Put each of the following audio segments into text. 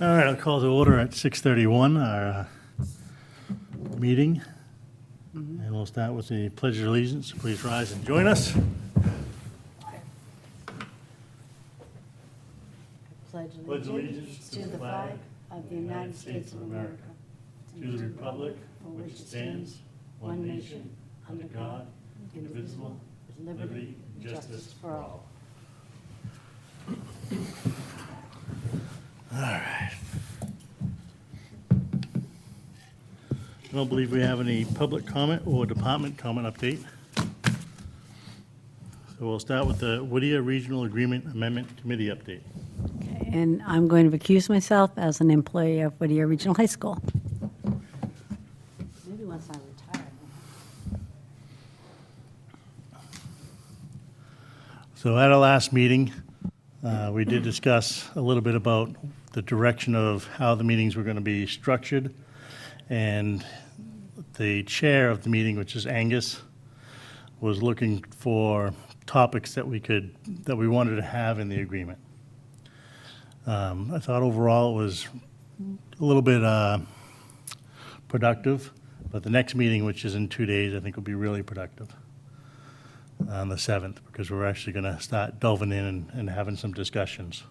All right, I'll call to order at 6:31, our meeting. And we'll start with the Pledge of Allegiance. Please rise and join us. Pledge Pledge allegiance to the flag of the United States of America, to the republic for which it stands, one nation, under God, indivisible, with liberty and justice for all. All right. I don't believe we have any public comment or department comment update. So we'll start with the Whittier Regional Agreement Amendment Committee update. Okay, and I'm going to recuse myself as an employee of Whittier Regional High School. Maybe once I retire. So at our last meeting, we did discuss a little bit about the direction of how the meetings were going to be structured. And the chair of the meeting, which is Angus, was looking for topics that we wanted to have in the agreement. I thought overall it was a little bit productive, but the next meeting, which is in 2 days, I think will be really productive on the 7th, because we're actually going to start delving in and having some discussions.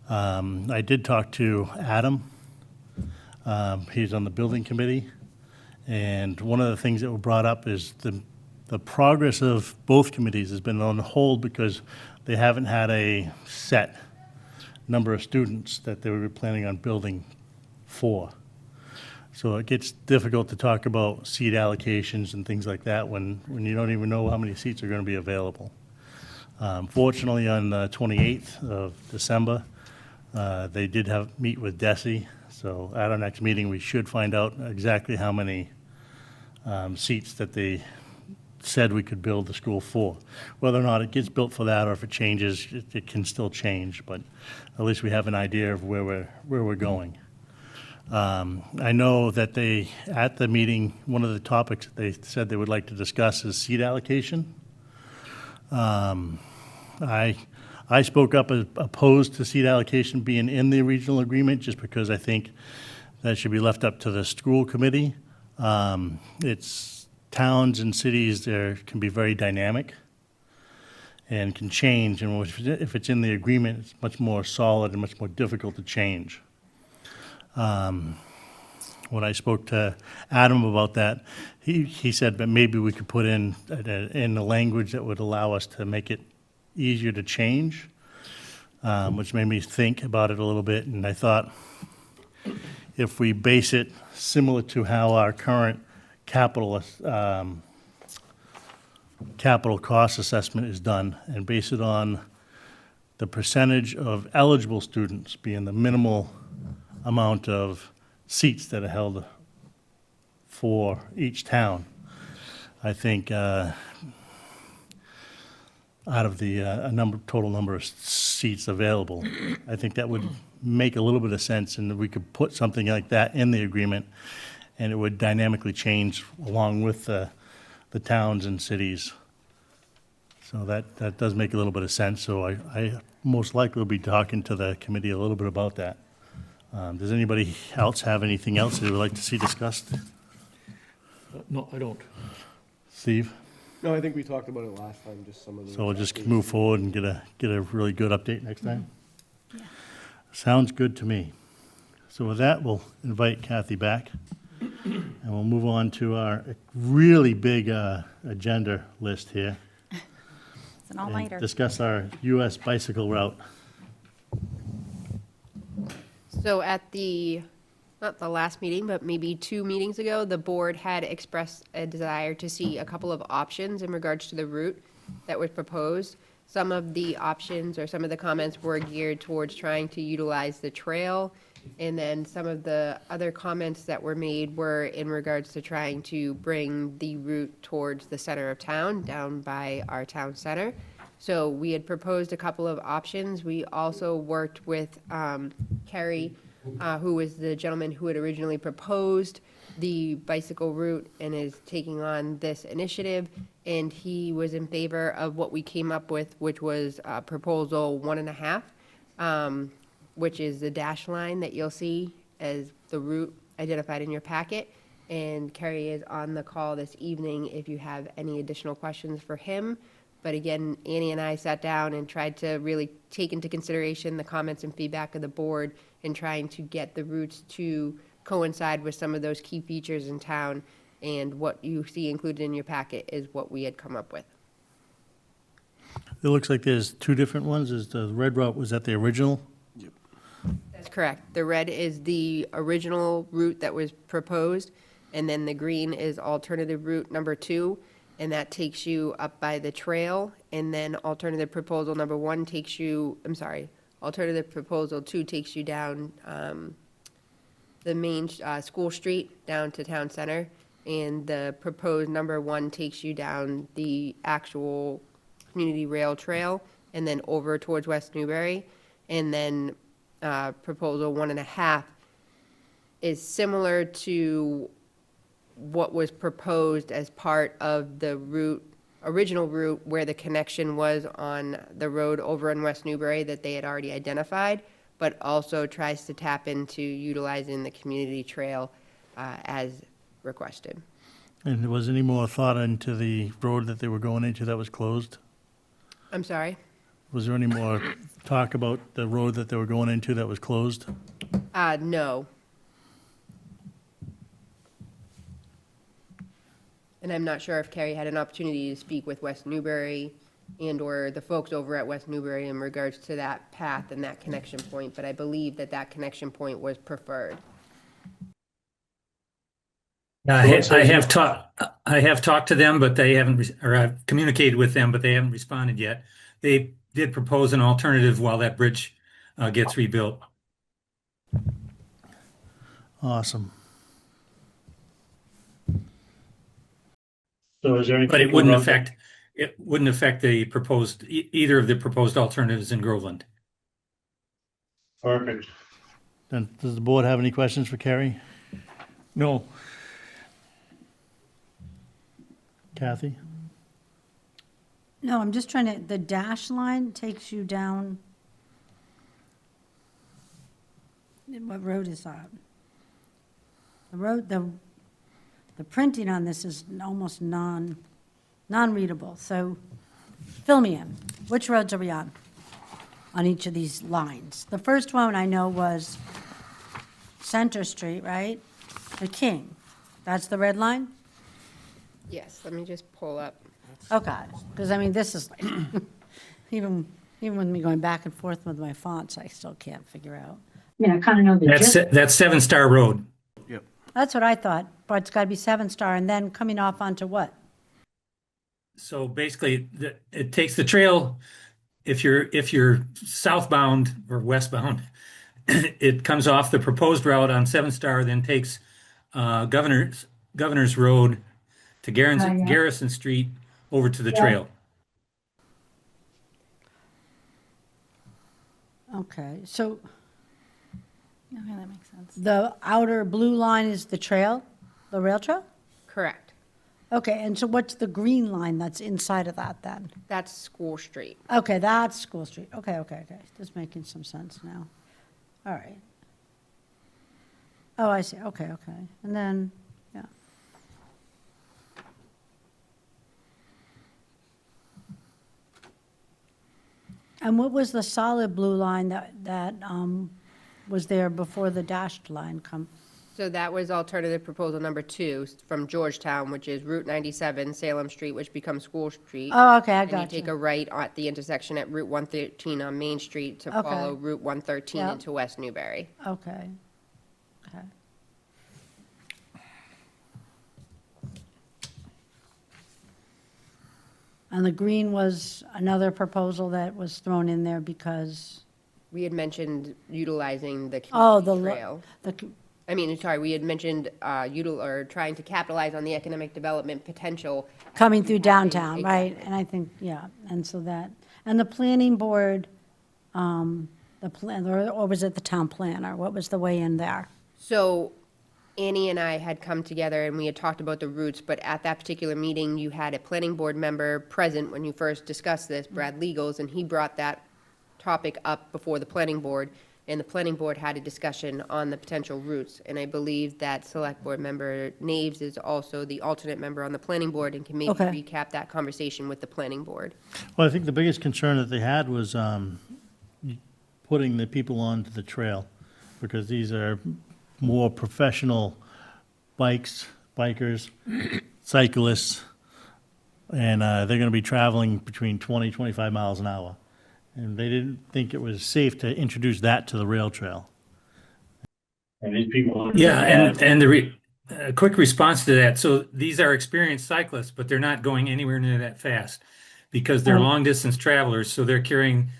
I did talk to Adam. He's on the building committee, and one of the things that were brought up is the progress of both committees has been on hold because they haven't had a set number of students that they were planning on building for. So it gets difficult to talk about seat allocations and things like that when you don't even know how many seats are going to be available. Fortunately, on the 28th of December, they did meet with DESE. So at our next meeting, we should find out exactly how many seats that they said we could build the school for. Whether or not it gets built for that or if it changes, it can still change, but at least we have an idea of where we're going. I know that at the meeting, one of the topics that they said they would like to discuss is seat allocation. I spoke up opposed to seat allocation being in the regional agreement just because I think that should be left up to the school committee. It's towns and cities there can be very dynamic and can change, and if it's in the agreement, it's much more solid and much more difficult to change. When I spoke to Adam about that, he said that maybe we could put in the language that would allow us to make it easier to change, which made me think about it a little bit. And I thought if we base it similar to how our current capital cost assessment is done and base it on the percentage of eligible students being the minimal amount of seats that are held for each town, I think out of the total number of seats available, I think that would make a little bit of sense, and we could put something like that in the agreement, and it would dynamically change along with the towns and cities. So that does make a little bit of sense. So I most likely will be talking to the committee a little bit about that. Does anybody else have anything else they would like to see discussed? No, I don't. Steve? No, I think we talked about it last time, just some of the. So we'll just move forward and get a really good update next time? Yeah. Sounds good to me. So with that, we'll invite Kathy back, and we'll move on to our really big agenda list here. It's an and all-nighter. discuss our U.S. bicycle route. So at not the last meeting, but maybe 2 meetings ago, the board had expressed a desire to see a couple of options in regards to the route that was proposed. Some of the options or some of the comments were geared towards trying to utilize the trail. And then some of the other comments that were made were in regards to trying to bring the route towards the center of town, down by our town center. So we had proposed a couple of options. We also worked with Kerry, who was the gentleman who had originally proposed the bicycle route and is taking on this initiative. And he was in favor of what we came up with, which was proposal 1.5. which is the dash line that you'll see as the route identified in your packet. And Kerry is on the call this evening if you have any additional questions for him. But again, Annie and I sat down and tried to really take into consideration the comments and feedback of the board in trying to get the routes to coincide with some of those key features in town. And what you see included in your packet is what we had come up with. It looks like there's two different ones. Is the red route, was that the original? That's correct. The red is the original route that was proposed, and then the green is alternative route number 2, and that takes you up by the trail, and then alternative proposal number 1 takes you, alternative proposal 2 takes you down the main School Street down to Town Center, and the proposed number 1 takes you down the actual community rail trail, and then over towards West Newbury, and then proposal 1.5 is similar to what was proposed as part of the original route where the connection was on the road over in West Newbury that they had already identified, but also tries to tap into utilizing the community trail as requested. And was any more thought into the road that they were going into that was closed? I'm sorry? Was there any more talk about the road that they were going into that was closed? No. And I'm not sure if Carrie had an opportunity to speak with West Newbury and/or the folks over at West Newbury in regards to that path and that connection point, but I believe that that connection point was preferred. I have talked to them, but they haven't, or I've communicated with them, but they haven't responded yet. They did propose an alternative while that bridge gets rebuilt. Awesome. So is there anything? But it wouldn't affect the proposed, either of the proposed alternatives in Groveland. Perfect. Then, does the board have any questions for Kerry? No, Kathy? No, I'm just trying to, the dash line takes you down. What road is that? The road, the printing on this is almost non-readable, so fill me in. Which roads are we on each of these lines? The first one I know was Center Street, right? The King. That's the red line? Yes, let me just pull up. Oh, God, because I mean, this is like, even with me going back and forth with my fonts, I still can't figure out. I mean, I kind of know the gist. That's 7 Star Road. That's what I thought, but it's got to be 7-star, and then coming off onto what? So basically, it takes the trail. If you're southbound or westbound, it comes off the proposed route on 7 Star, then takes Governor's Road to Garrison Street over to the trail. Okay, so Okay, that makes sense. the outer blue line is the trail, the rail trail? Correct. Okay, and so what's the green line that's inside of that then? That's School Street. Okay, that's School Street. Okay. This is making some sense now. All right. Oh, I see. Okay. And then, yeah. And what was the solid blue line that was there before the dashed line come? So that was alternative proposal number 2 from Georgetown, which is Route 97, Salem Street, which becomes School Street. Oh, okay, I And you got take you. a right at the intersection at Route 113 on Main Street to Okay. follow Route 113 Yep. into West Newbury. Okay. And the green was another proposal that was thrown in there because, We had mentioned utilizing the oh, community trail. We had mentioned trying to capitalize on the economic development potential. coming through downtown, right? Exactly. And I think, yeah, and so that, and the planning board, the plan, or was it the town planner? What was the way in there? So Annie and I had come together and we had talked about the routes, but at that particular meeting, you had a planning board member present when you first discussed this, Brad Legals, and he brought that topic up before the planning board. and the planning board had a discussion on the potential routes. And I believe that select board member Naves is also the alternate member on the planning board and can maybe Okay. recap that conversation with the planning board. Well, I think the biggest concern that they had was putting the people onto the trail, because these are more professional bikers, cyclists, and they're going to be traveling between 20, 25 miles an hour. And they didn't think it was safe to introduce that to the rail trail. And these people. Yeah, and a quick response to that. So these are experienced cyclists, but they're not going anywhere near that fast because they're long distance travelers. So they're carrying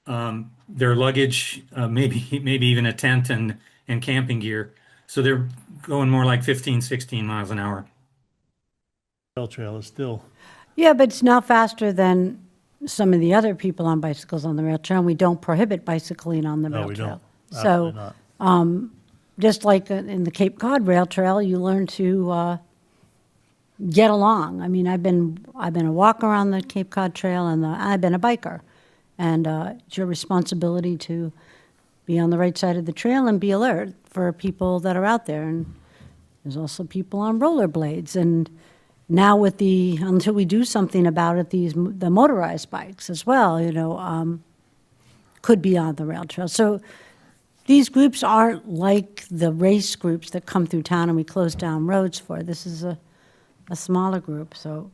their luggage, maybe even a tent and camping gear. So they're going more like 15, 16 miles an hour. Rail trail is still, Yeah, but it's not faster than some of the other people on bicycles on the rail trail, and we don't prohibit bicycling on the no, rail we trail. don't. So, Absolutely not. just like in the Cape Cod Rail Trail, you learn to get along. I mean, I've been a walker on the Cape Cod Trail, and I've been a biker, and it's your responsibility to be on the right side of the trail and be alert for people that are out there. And there's also people on rollerblades, and now until we do something about it, the motorized bikes as well, could be on the rail trail. So these groups aren't like the race groups that come through town and we close down roads for. This is a smaller group, so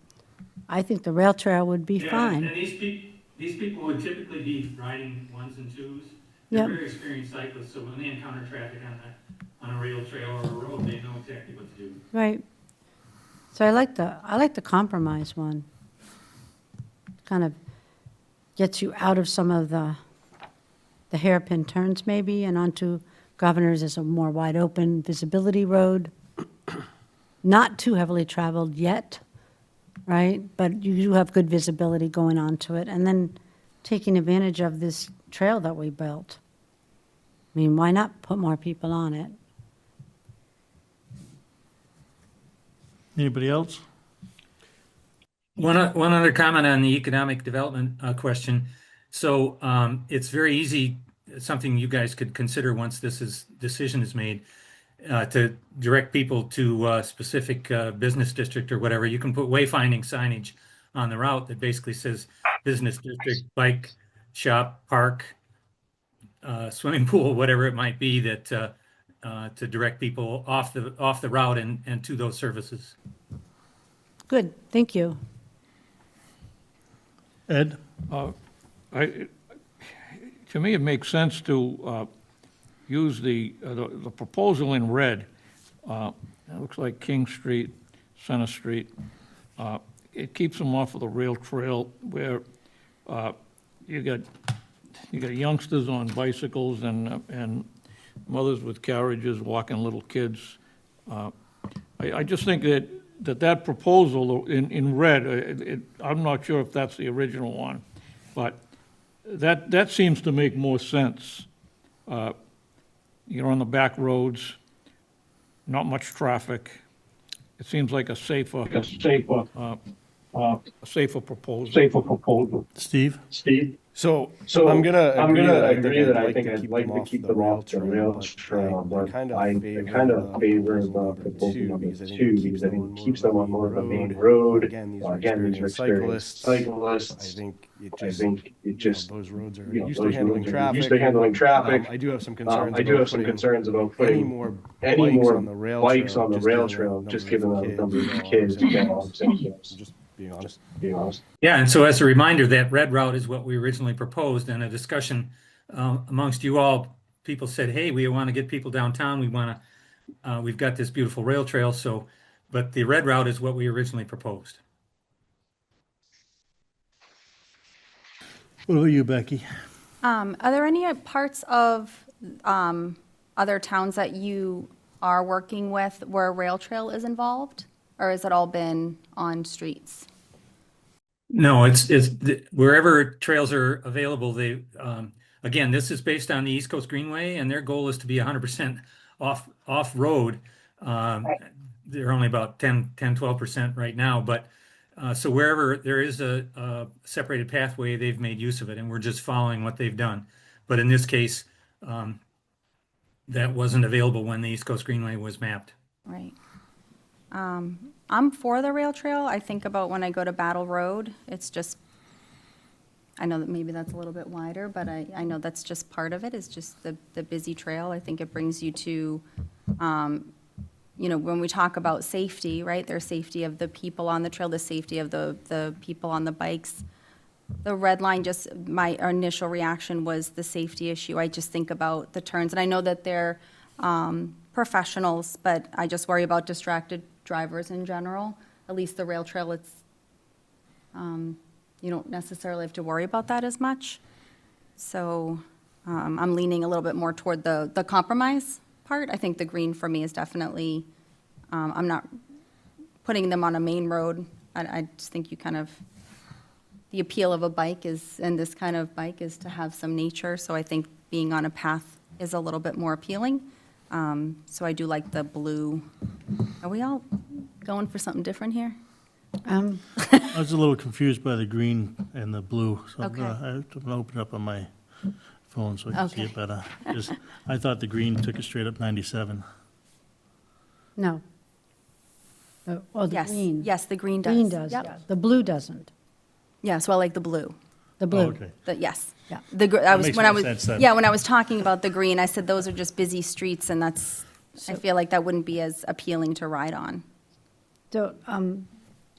I think the rail trail would be fine. And these people would typically be riding ones and twos. Yep. They're very experienced cyclists, so when they encounter traffic on a rail trail or a road, they know exactly what to do. Right. So I like the compromise one. Kind of gets you out of some of the hairpin turns maybe and onto Governor's as a more wide open visibility road. Not too heavily traveled yet, right? But you do have good visibility going onto it, and then taking advantage of this trail that we built. I mean, why not put more people on it? Anybody else? One other comment on the economic development question. So it's very easy, something you guys could consider once decision is made, to direct people to a specific business district or whatever. You can put wayfinding signage on the route that basically says business district, bike shop, park, swimming pool, whatever it might be, that to direct people off the route and to those services. Good, thank you. Ed? To me, it makes sense to use the proposal in red. It looks like King Street, Center Street. It keeps them off of the rail trail where you got youngsters on bicycles and mothers with carriages walking little kids. I just think that proposal in red, I'm not sure if that's the original one, but that seems to make more sense. You're on the back roads, not much traffic. It seems like a safer proposal. Steve? So So I'm gonna agree that I think I'd I'd like to keep them off the rail trail, but I kind of favor the proposal number two because I think it keeps them on more of a main road. Again, Again, these are experienced cyclists. I think it just those roads are you know, used to those handling roads are traffic. used to handling traffic. I do have some concerns. I do have some concerns about putting any more bikes on the rail trail, just given the number of kids. Just being honest. Yeah, and so as a reminder, that red route is what we originally proposed, and a discussion amongst you all, people said, hey, we want to get people downtown, we've got this beautiful rail trail, but the red route is what we originally proposed. What about you, Becky? Are there any parts of other towns that you are working with where a rail trail is involved? Or has it all been on streets? No, it's wherever trails are available, again, this is based on the East Coast Greenway, and their goal is to be 100% off-road. They're only about 12% right now, but so wherever there is a separated pathway, they've made use of it, and we're just following what they've done. But in this case, that wasn't available when the East Coast Greenway was mapped. Right. I'm for the rail trail. I think about when I go to Battle Road, it's just, I know that maybe that's a little bit wider, but I know that's just part of it, is just the busy trail. I think it brings you to, when we talk about safety, right? There's safety of the people on the trail, the safety of the people on the bikes. The red line, just my initial reaction was the safety issue. I just think about the turns, and I know that they're professionals, but I just worry about distracted drivers in general. At least the rail trail, it's, you don't necessarily have to worry about that as much. So I'm leaning a little bit more toward the compromise part. I think the green for me is definitely, I'm not putting them on a main road. I just think you kind of, the appeal of a bike is, and this kind of bike is to have some nature. So I think being on a path is a little bit more appealing. So I do like the blue. Are we all going for something different here? I was a little confused by the green and the blue, so Okay. I have to open it up on my phone so I can see it Okay. better. 'Cause I thought the green took it straight up 97. No. Oh, the Yes, green. yes, the green does. Green does, Yep. yeah. The blue doesn't. Yeah, so I like the blue. The Oh, blue. okay. Yes. Yeah. I was, makes when I more was, sense then. yeah, when I was talking about the green, I said those are just busy streets, and that's, I feel like that wouldn't be as appealing to ride on. So,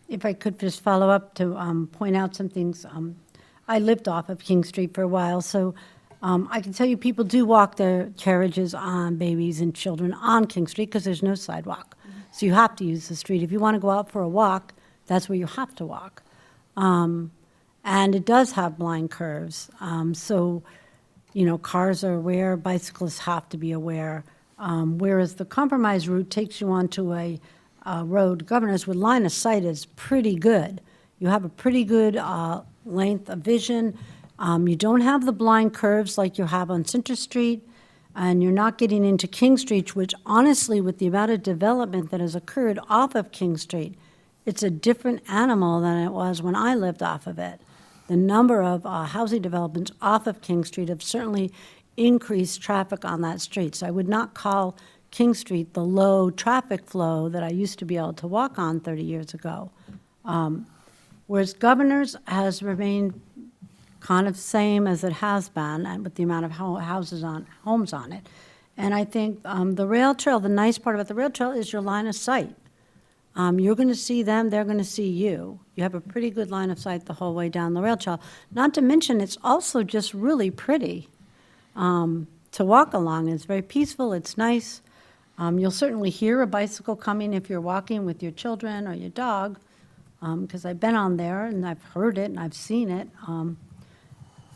if I could just follow up to point out some things. I lived off of King Street for a while, so I can tell you people do walk their carriages on babies and children on King Street because there's no sidewalk. So you have to use the street. If you want to go out for a walk, that's where you have to walk. And it does have blind curves. So, cars are aware, bicyclists have to be aware. Whereas the compromise route takes you onto a road, Governors, with line of sight is pretty good. You have a pretty good length of vision. You don't have the blind curves like you have on Center Street, and you're not getting into King Street, which honestly, with the amount of development that has occurred off of King Street, it's a different animal than it was when I lived off of it. The number of housing developments off of King Street have certainly increased traffic on that street. So I would not call King Street the low traffic flow that I used to be able to walk on 30 years ago. Whereas Governors has remained kind of same as it has been, and with the amount of homes on it. And I think the rail trail, the nice part about the rail trail is your line of sight. You're going to see them, they're going to see you. You have a pretty good line of sight the whole way down the rail trail. Not to mention, it's also just really pretty to walk along. It's very peaceful, it's nice. You'll certainly hear a bicycle coming if you're walking with your children or your dog, because I've been on there and I've heard it and I've seen it.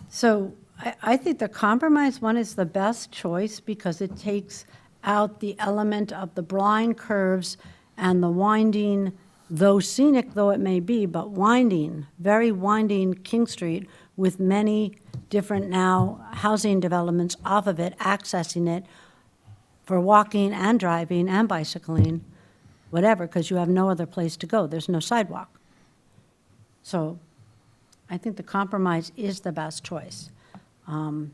So I think the compromise one is the best choice because it takes out the element of the blind curves and the winding, though scenic though it may be, but winding, very winding King Street with many different now housing developments off of it, accessing it for walking and driving and bicycling, whatever, because you have no other place to go. There's no sidewalk. So I think the compromise is the best choice. And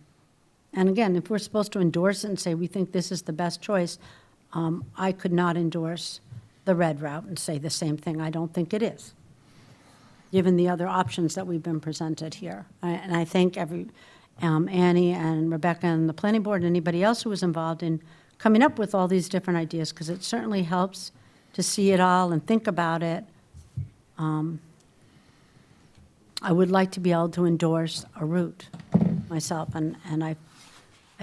again, if we're supposed to endorse it and say we think this is the best choice, I could not endorse the red route and say the same thing. I don't think it is, given the other options that we've been presented here. And I thank Annie and Rebecca and the planning board and anybody else who was involved in coming up with all these different ideas, because it certainly helps to see it all and think about it. I would like to be able to endorse a route myself, and I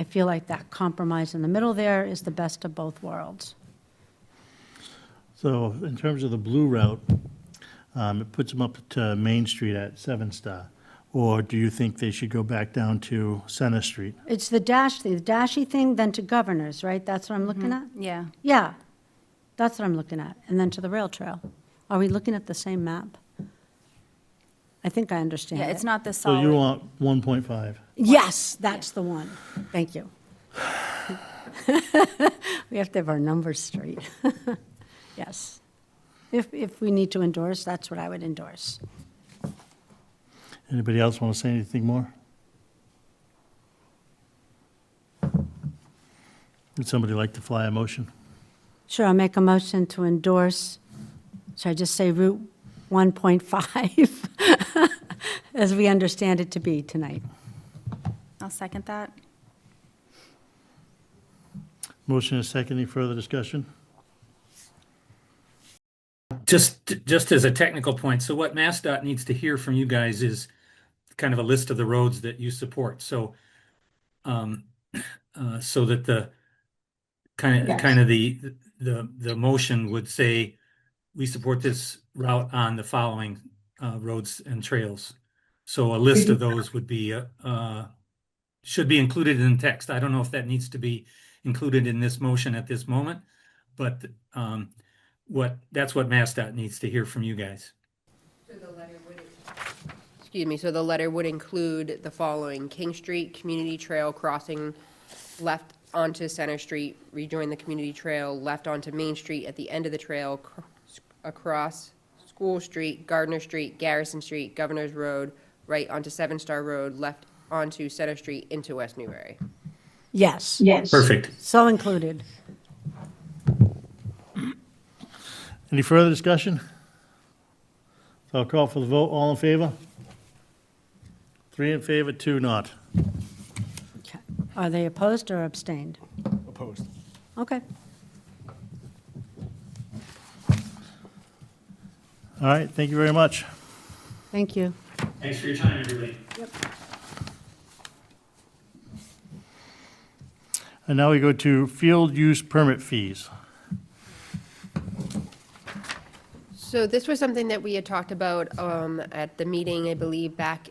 feel like that compromise in the middle there is the best of both worlds. So in terms of the blue route, it puts them up to Main Street at 7 Star. Or do you think they should go back down to Center Street? It's the dashy thing, then to Governors, right? That's what I'm looking at? Yeah. Yeah, that's what I'm looking at, and then to the rail trail. Are we looking at the same map? I think I understand Yeah, it. it's not the So you solid. want 1.5? Yes, that's the one. Thank you. We have to have our numbers straight. Yes. If we need to endorse, that's what I would endorse. Anybody else want to say anything more? Would somebody like to fly a motion? Sure, I'll make a motion to endorse, should I just say Route 1.5, as we understand it to be tonight. I'll second that. Motion is second. Any further discussion? Just as a technical point, so what MassDOT needs to hear from you guys is kind of a list of the roads that you support. So, so that the kind of the motion would say, we support this route on the following roads and trails. So a list of those would be should be included in text. I don't know if that needs to be included in this motion at this moment, but that's what MassDOT needs to hear from you guys. Excuse me, so the letter would include the following: King Street, Community Trail crossing left onto Center Street, rejoin the community trail, left onto Main Street at the end of the trail, across School Street, Gardner Street, Garrison Street, Governor's Road, right onto Seven Star Road, left onto Center Street into West Newbury. Yes. Perfect. So included. Any further discussion? So I'll call for the vote. All in favor? 3 in favor, 2 not. Okay. Are they opposed or abstained? Opposed. Okay. All right, thank you very much. Thank you. Thanks for your time, everybody. And now we go to field use permit fees. So this was something that we had talked about at the meeting, I believe, back,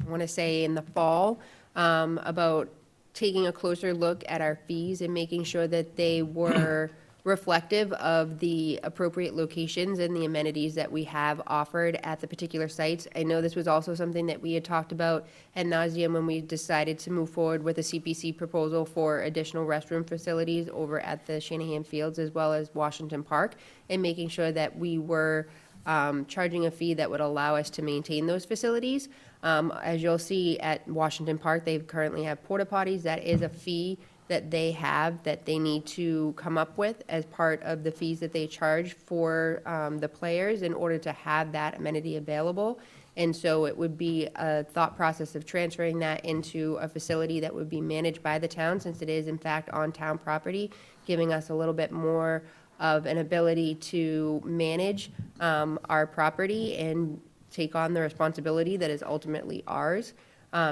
I want to say in the fall, about taking a closer look at our fees and making sure that they were reflective of the appropriate locations and the amenities that we have offered at the particular sites. I know this was also something that we had talked about ad nauseum when we decided to move forward with a CPC proposal for additional restroom facilities over at the Shanahan Fields as well as Washington Park, and making sure that we were charging a fee that would allow us to maintain those facilities. As you'll see at Washington Park, they currently have porta potties. That is a fee that they have that they need to come up with as part of the fees that they charge for the players in order to have that amenity available. And so it would be a thought process of transferring that into a facility that would be managed by the town, since it is in fact on town property, giving us a little bit more of an ability to manage our property and take on the responsibility that is ultimately ours.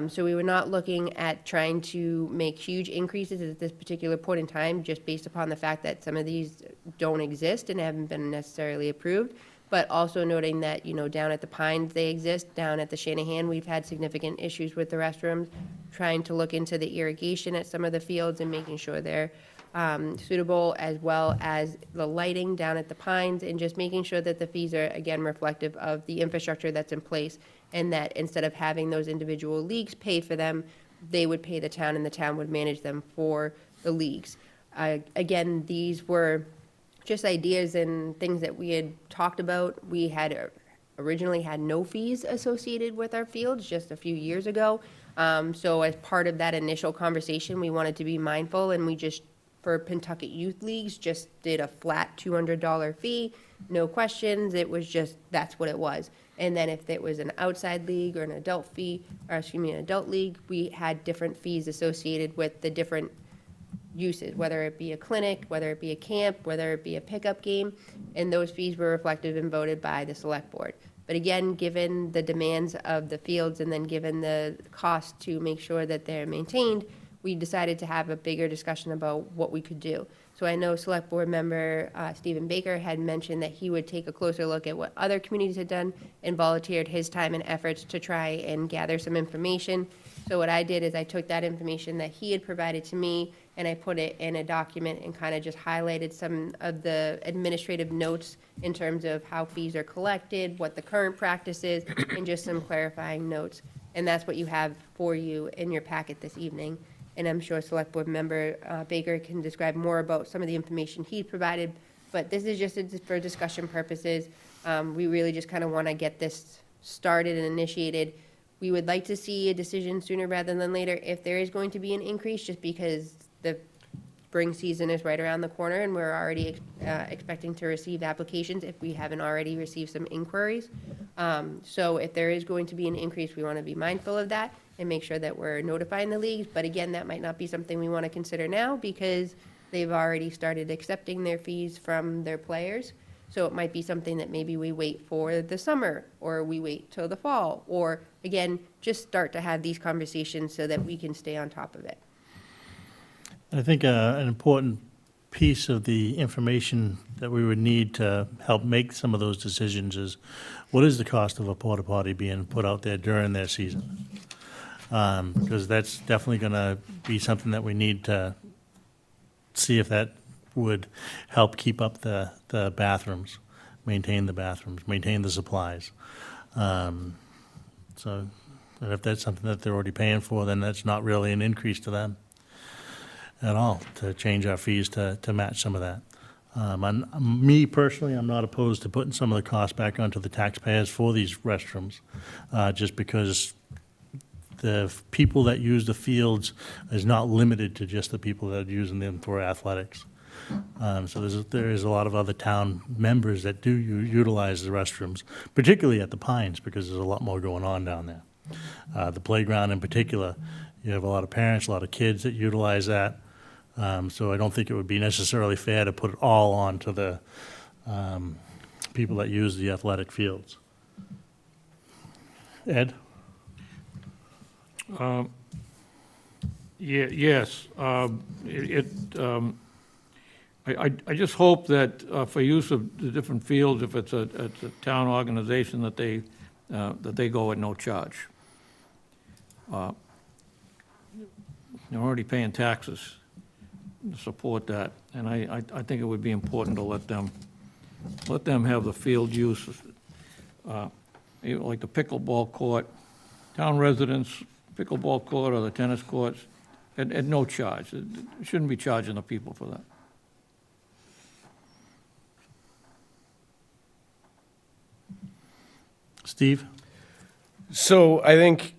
So we were not looking at trying to make huge increases at this particular point in time, just based upon the fact that some of these don't exist and haven't been necessarily approved, but also noting that, you know, down at the Pines, they exist. Down at the Shanahan, we've had significant issues with the restrooms, trying to look into the irrigation at some of the fields and making sure they're suitable, as well as the lighting down at the Pines, and just making sure that the fees are, again, reflective of the infrastructure that's in place, and that instead of having those individual leagues pay for them, they would pay the town and the town would manage them for the leagues. Again, these were just ideas and things that we had talked about. We had originally had no fees associated with our fields just a few years ago. So as part of that initial conversation, we wanted to be mindful, and we just, for Pentucket Youth Leagues, just did a flat $200 fee, no questions. It was just, that's what it was. And then if it was an outside league or an adult fee, or excuse me, an adult league, we had different fees associated with the different uses, whether it be a clinic, whether it be a camp, whether it be a pickup game, and those fees were reflected and voted by the select board. But again, given the demands of the fields and then given the cost to make sure that they're maintained, we decided to have a bigger discussion about what we could do. So I know Select Board Member Stephen Baker had mentioned that he would take a closer look at what other communities had done and volunteered his time and efforts to try and gather some information. So what I did is I took that information that he had provided to me and I put it in a document and kind of just highlighted some of the administrative notes in terms of how fees are collected, what the current practice is, and just some clarifying notes. And that's what you have for you in your packet this evening. And I'm sure Select Board Member Baker can describe more about some of the information he provided, but this is just for discussion purposes. We really just kind of want to get this started and initiated. We would like to see a decision sooner rather than later if there is going to be an increase, just because the spring season is right around the corner, and we're already expecting to receive applications if we haven't already received some inquiries. So if there is going to be an increase, we want to be mindful of that and make sure that we're notifying the leagues. But again, that might not be something we want to consider now because they've already started accepting their fees from their players. So it might be something that maybe we wait for the summer, or we wait till the fall, or again, just start to have these conversations so that we can stay on top of it. I think an important piece of the information that we would need to help make some of those decisions is, what is the cost of a porta potty being put out there during their season? Because that's definitely going to be something that we need to see if that would help keep up the bathrooms, maintain the supplies. So and if that's something that they're already paying for, then that's not really an increase to them at all, to change our fees to match some of that. Me personally, I'm not opposed to putting some of the costs back onto the taxpayers for these restrooms, just because the people that use the fields is not limited to just the people that are using them for athletics. So there is a lot of other town members that do utilize the restrooms, particularly at the Pines, because there's a lot more going on down there. The playground in particular, you have a lot of parents, a lot of kids that utilize that. So I don't think it would be necessarily fair to put it all onto the people that use the athletic fields. Ed? Yes. I just hope that for use of the different fields, if it's a town organization, that they go at no charge. They're already paying taxes to support that, and I think it would be important to let them have the field use, like the pickleball court, town residents, pickleball court or the tennis courts, at no charge. It shouldn't be charging the people for that. Steve? So I think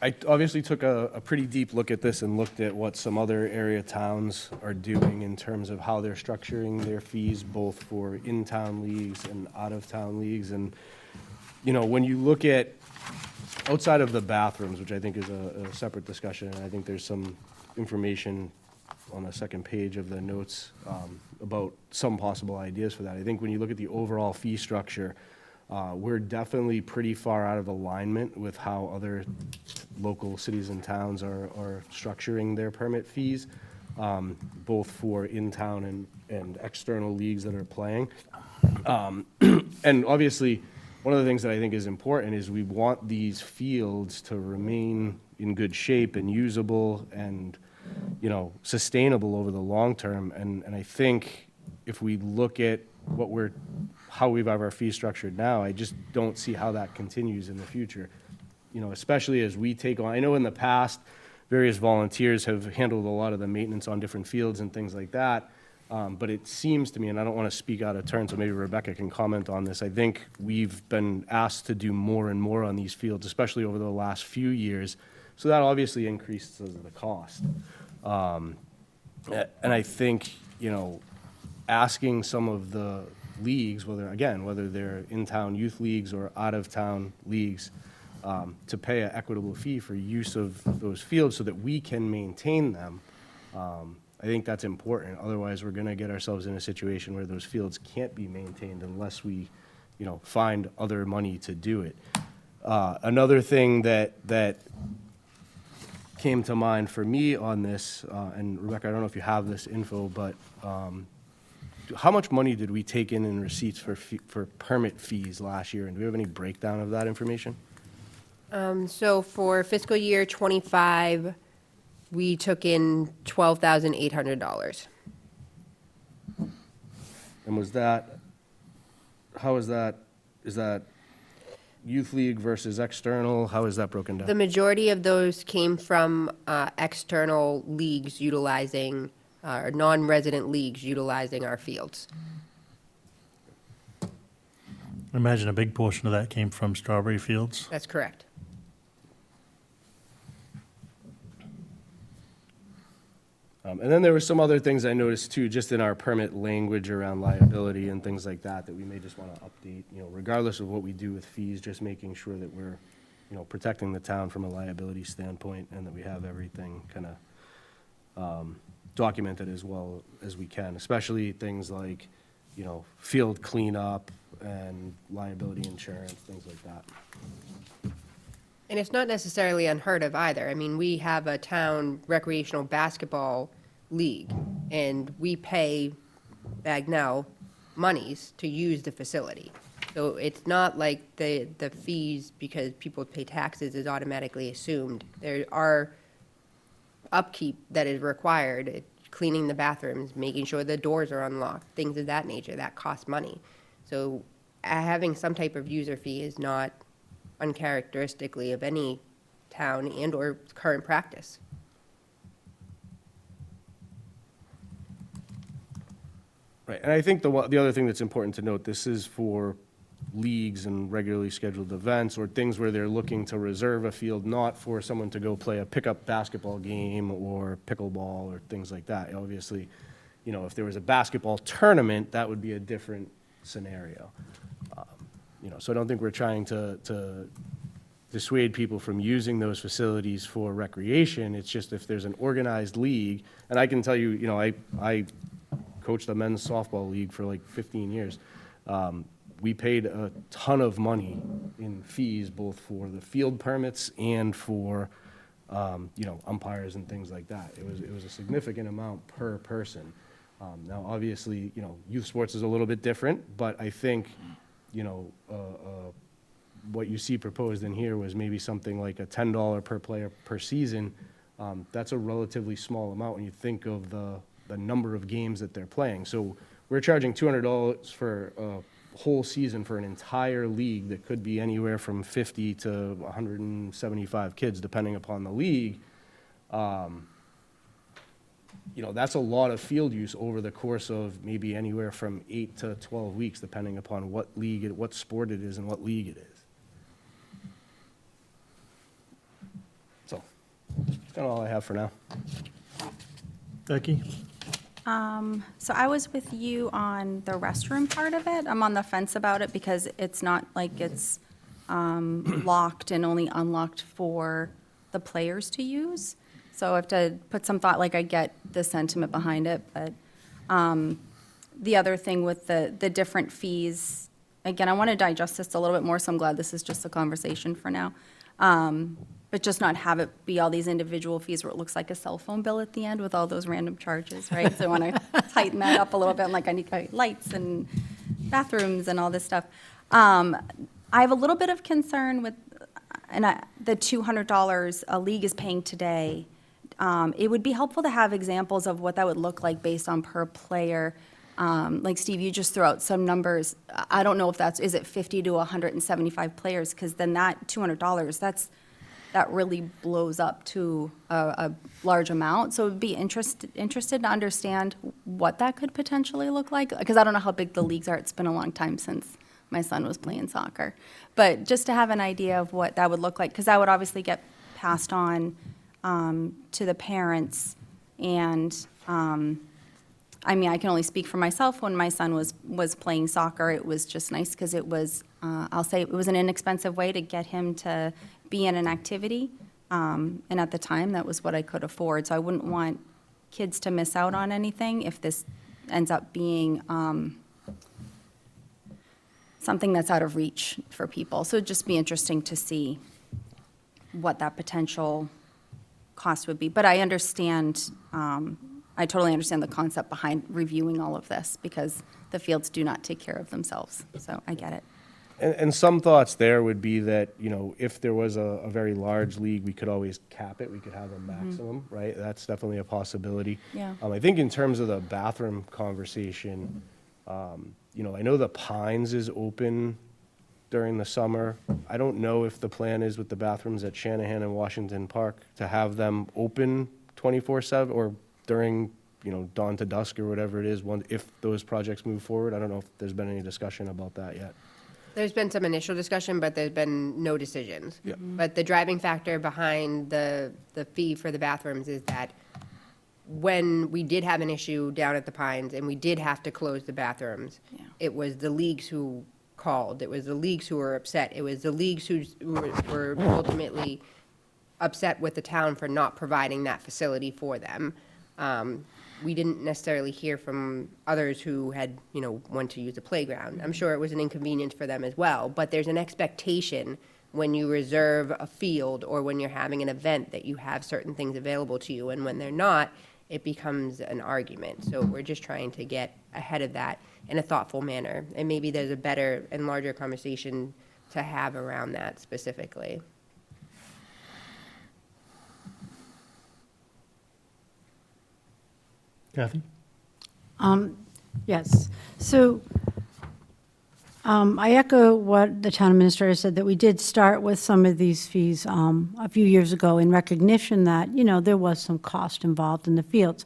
I obviously took a pretty deep look at this and looked at what some other area towns are doing in terms of how they're structuring their fees, both for in-town leagues and out-of-town leagues. And, you know, when you look at outside of the bathrooms, which I think is a separate discussion, and I think there's some information on the second page of the notes about some possible ideas for that. I think when you look at the overall fee structure, we're definitely pretty far out of alignment with how other local cities and towns are structuring their permit fees, both for in-town and external leagues that are playing. And obviously, one of the things that I think is important is we want these fields to remain in good shape and usable and, you know, sustainable over the long term. And I think if we look at how we have our fee structured now, I just don't see how that continues in the future. You know, especially as we take on, I know in the past, various volunteers have handled a lot of the maintenance on different fields and things like that. But it seems to me, and I don't want to speak out of turn, so maybe Rebecca can comment on this. I think we've been asked to do more and more on these fields, especially over the last few years. So that obviously increases the cost. And I think, you know, asking some of the leagues, whether they're in-town youth leagues or out-of-town leagues, to pay an equitable fee for use of those fields so that we can maintain them, I think that's important. Otherwise, we're going to get ourselves in a situation where those fields can't be maintained unless we, you know, find other money to do it. Another thing that came to mind for me on this, and Rebecca, I don't know if you have this info, but how much money did we take in receipts for permit fees last year? And do we have any breakdown of that information? So for fiscal year '25, we took in $12,800. And is that youth league versus external? How is that broken down? The majority of those came from external leagues utilizing, or non-resident leagues utilizing our fields. I imagine a big portion of that came from Strawberry Fields. That's correct. And then there were some other things I noticed too, just in our permit language around liability and things like that, that we may just want to update, regardless of what we do with fees, just making sure that we're, protecting the town from a liability standpoint and that we have everything kind of documented as well as we can, especially things like, field cleanup and liability insurance, things like that. And it's not necessarily unheard of either. I mean, we have a town recreational basketball league, and we pay Bagnell monies to use the facility. So it's not like the fees, because people pay taxes, is automatically assumed. There are upkeep that is required, cleaning the bathrooms, making sure the doors are unlocked, things of that nature, that cost money. So having some type of user fee is not uncharacteristically of any town and/or current practice. Right, and I think the other thing that's important to note, this is for leagues and regularly scheduled events or things where they're looking to reserve a field, not for someone to go play a pickup basketball game or pickleball or things like that. Obviously, if there was a basketball tournament, that would be a different scenario. So I don't think we're trying to dissuade people from using those facilities for recreation. It's just if there's an organized league, and I can tell you, I coached the men's softball league for like 15 years. We paid a ton of money in fees, both for the field permits and for, umpires and things like that. It was a significant amount per person. Now, obviously, youth sports is a little bit different, but I think, what you see proposed in here was maybe something like a $10 per player per season. That's a relatively small amount when you think of the number of games that they're playing. So we're charging $200 for a whole season for an entire league that could be anywhere from 50 to 175 kids, depending upon the league. That's a lot of field use over the course of maybe anywhere from 8 to 12 weeks, depending upon what league, what sport it is and what league it is. So, that's kind of all I have for now. Becky? So I was with you on the restroom part of it. I'm on the fence about it because it's not like it's locked and only unlocked for the players to use. So I have to put some thought, like I get the sentiment behind it, but the other thing with the different fees, again, I want to digest this a little bit more, so I'm glad this is just a conversation for now. But just not have it be all these individual fees where it looks like a cell phone bill at the end with all those random charges, right? So I want to tighten that up a little bit, and like I need lights and bathrooms and all this stuff. I have a little bit of concern with the $200 a league is paying today. It would be helpful to have examples of what that would look like based on per player. Like Steve, you just threw out some numbers. I don't know if is it 50 to 175 players? Because then that $200, that really blows up to a large amount. So I'd be interested to understand what that could potentially look like. Because I don't know how big the leagues are. It's been a long time since my son was playing soccer. But just to have an idea of what that would look like, because that would obviously get passed on to the parents. And I mean, I can only speak for myself. When my son was playing soccer, it was just nice because it was, I'll say it was an inexpensive way to get him to be in an activity. And at the time, that was what I could afford. So I wouldn't want kids to miss out on anything if this ends up being something that's out of reach for people. So it'd just be interesting to see what that potential cost would be. But I understand, I totally understand the concept behind reviewing all of this because the fields do not take care of themselves. So I get it. And some thoughts there would be that, if there was a very large league, we could always cap it. We could have a maximum, right? That's definitely a possibility. Yeah. I think in terms of the bathroom conversation, I know the Pines is open during the summer. I don't know if the plan is with the bathrooms at Shanahan and Washington Park to have them open 24/7 or during, dawn to dusk or whatever it is, if those projects move forward. I don't know if there's been any discussion about that yet. There's been some initial discussion, but there's been no decisions. Yeah. But the driving factor behind the fee for the bathrooms is that when we did have an issue down at the Pines and we did have to close the bathrooms, Yeah. it was the leagues who called. It was the leagues who were upset. It was the leagues who were ultimately upset with the town for not providing that facility for them. We didn't necessarily hear from others who had, want to use the playground. I'm sure it was an inconvenience for them as well, but there's an expectation when you reserve a field or when you're having an event that you have certain things available to you, and when they're not, it becomes an argument. So we're just trying to get ahead of that in a thoughtful manner, and maybe there's a better and larger conversation to have around that specifically. Kathy? Yes. So I echo what the town administrator said, that we did start with some of these fees a few years ago in recognition that, there was some cost involved in the fields.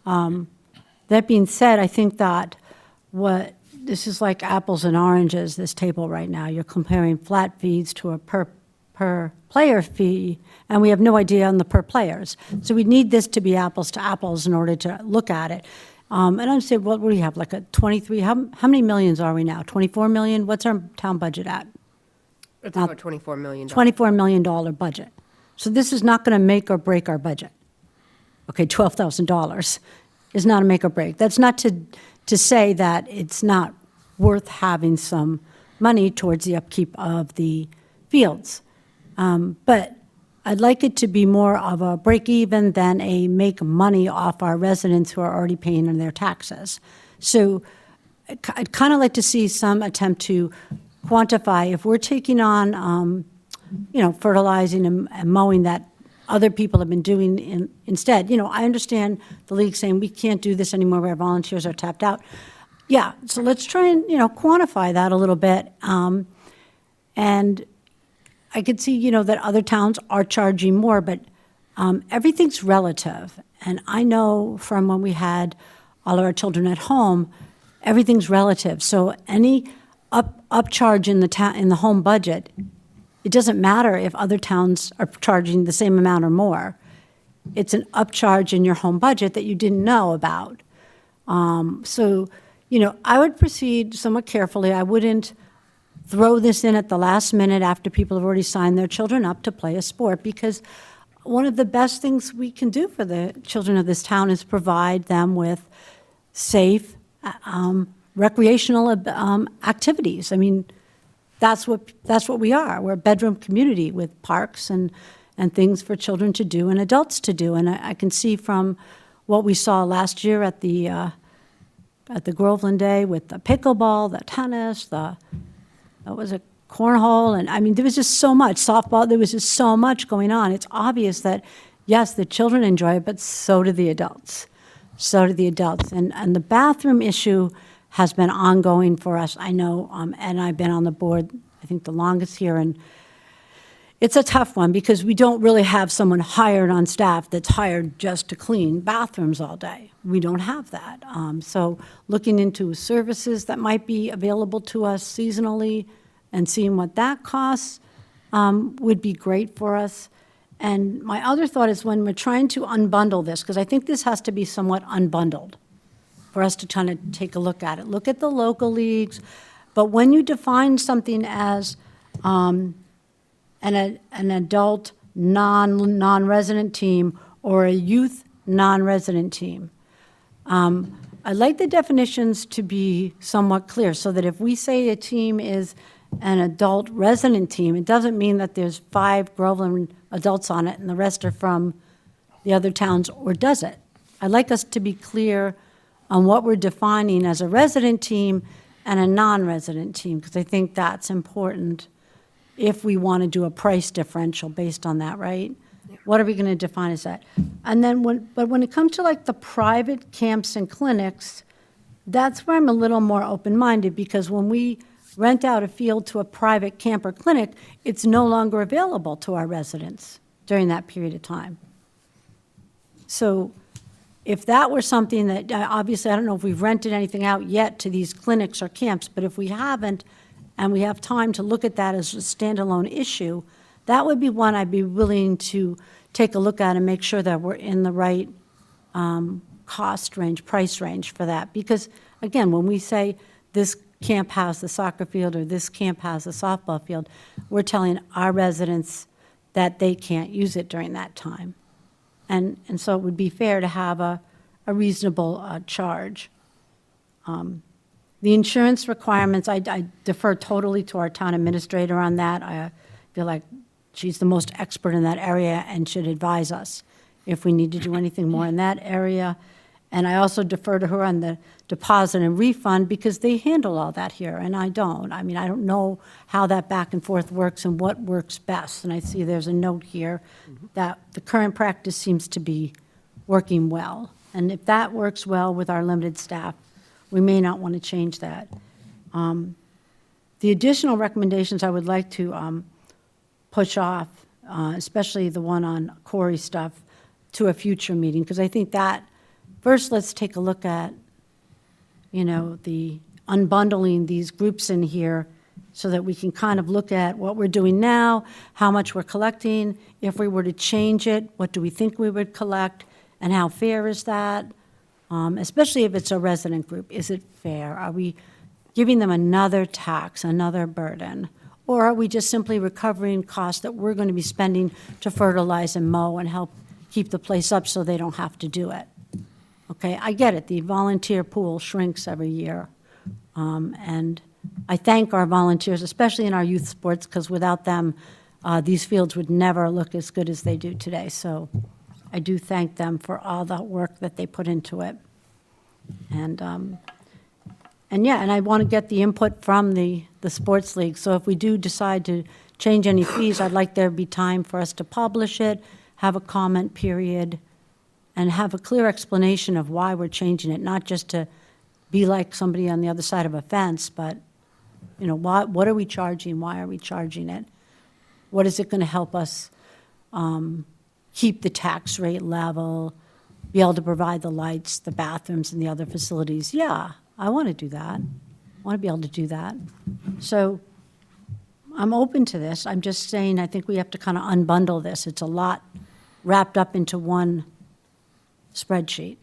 That being said, I think that this is like apples and oranges, this table right now. You're comparing flat fees to a per player fee, and we have no idea on the per players. So we need this to be apples to apples in order to look at it. And I'd say, what do we have, like a 23, how many millions are we now? 24 million? What's our town budget at? It's about $24 million. $24 million budget. So this is not going to make or break our budget. Okay, $12,000 is not a make or break. That's not to say that it's not worth having some money towards the upkeep of the fields. But I'd like it to be more of a break even than a make money off our residents who are already paying in their taxes. So I'd kind of like to see some attempt to quantify if we're taking on, fertilizing and mowing that other people have been doing instead. I understand the league saying we can't do this anymore, our volunteers are tapped out. Yeah, so let's try and, quantify that a little bit. And I could see, that other towns are charging more, but everything's relative. And I know from when we had all of our children at home, everything's relative. So any upcharge in the home budget, it doesn't matter if other towns are charging the same amount or more. It's an upcharge in your home budget that you didn't know about. So, I would proceed somewhat carefully. I wouldn't throw this in at the last minute after people have already signed their children up to play a sport, because one of the best things we can do for the children of this town is provide them with safe, recreational activities. I mean, that's what we are. We're a bedroom community with parks and things for children to do and adults to do. And I can see from what we saw last year at the Groveland Day with the pickleball, the tennis, cornhole, and I mean, there was just so much, softball, there was just so much going on. It's obvious that, yes, the children enjoy it, but so do the adults. So do the adults. And the bathroom issue has been ongoing for us. I know, and I've been on the board, I think the longest here, and it's a tough one because we don't really have someone hired on staff that's hired just to clean bathrooms all day. We don't have that. So looking into services that might be available to us seasonally and seeing what that costs would be great for us. And my other thought is when we're trying to unbundle this, because I think this has to be somewhat unbundled for us to kind of take a look at it. Look at the local leagues, but when you define something as an adult non-resident team or a youth non-resident team, I'd like the definitions to be somewhat clear so that if we say a team is an adult resident team, it doesn't mean that there's 5 Groveland adults on it and the rest are from the other towns, or does it? I'd like us to be clear on what we're defining as a resident team and a non-resident team, because I think that's important if we want to do a price differential based on that, right? What are we going to define as that? And then when it comes to like the private camps and clinics, that's where I'm a little more open-minded, because when we rent out a field to a private camp or clinic, it's no longer available to our residents during that period of time. So if that were something that, obviously, I don't know if we've rented anything out yet to these clinics or camps, but if we haven't, and we have time to look at that as a standalone issue, that would be one I'd be willing to take a look at and make sure that we're in the right cost range, price range for that. Because, again, when we say this camp has the soccer field or this camp has the softball field, we're telling our residents that they can't use it during that time. And so it would be fair to have a reasonable charge. The insurance requirements, I defer totally to our town administrator on that. I feel like she's the most expert in that area and should advise us if we need to do anything more in that area. And I also defer to her on the deposit and refund because they handle all that here, and I don't. I mean, I don't know how that back and forth works and what works best. And I see there's a note here that the current practice seems to be working well. And if that works well with our limited staff, we may not want to change that. The additional recommendations I would like to push off, especially the one on Corey stuff, to a future meeting, because I think that, first, let's take a look at, the unbundling these groups in here so that we can kind of look at what we're doing now, how much we're collecting. If we were to change it, what do we think we would collect, and how fair is that? Especially if it's a resident group, is it fair? Are we giving them another tax, another burden? Or are we just simply recovering costs that we're going to be spending to fertilize and mow and help keep the place up so they don't have to do it? Okay, I get it. The volunteer pool shrinks every year. And I thank our volunteers, especially in our youth sports, because without them, these fields would never look as good as they do today. So I do thank them for all the work that they put into it. And I want to get the input from the sports league. So if we do decide to change any fees, I'd like there to be time for us to publish it, have a comment period, and have a clear explanation of why we're changing it, not just to be like somebody on the other side of a fence, but, what are we charging? Why are we charging it? What is it going to help us keep the tax rate level, be able to provide the lights, the bathrooms, and the other facilities? Yeah, I want to do that. I want to be able to do that. So I'm open to this. I'm just saying I think we have to kind of unbundle this. It's a lot wrapped up into one spreadsheet,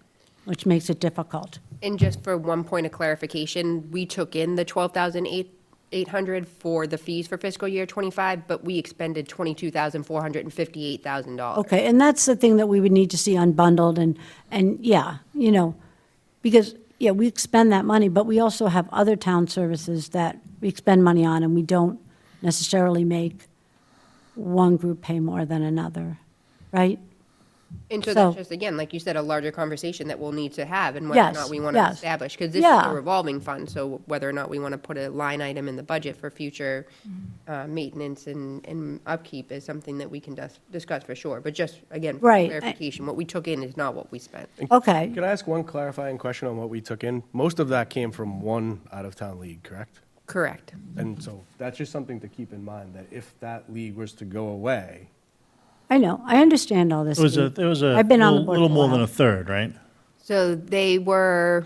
which makes it difficult. And just for one point of clarification, we took in the 12,800 for the fees for fiscal year '25, but we expended $22,458,000. Okay, and that's the thing that we would need to see unbundled and yeah, because, yeah, we expend that money, but we also have other town services that we expend money on, and we don't necessarily make one group pay more than another, right? And so So- that's just, again, like you said, a larger conversation that we'll need to have and whether or Yes, not we want to yes. establish. Because this is Yeah. a revolving fund, so whether or not we want to put a line item in the budget for future maintenance and upkeep is something that we can discuss for sure. But just, again, for Right. clarification, what we took in is not what we spent. Okay, Can I ask one clarifying question on what we took in? Most of that came from one out-of-town league, correct? Correct. And so that's just something to keep in mind, that if that league was to go away, I know, I understand all this. It was Steve. a I've been on the board little for a more while. than a third, right? So they were,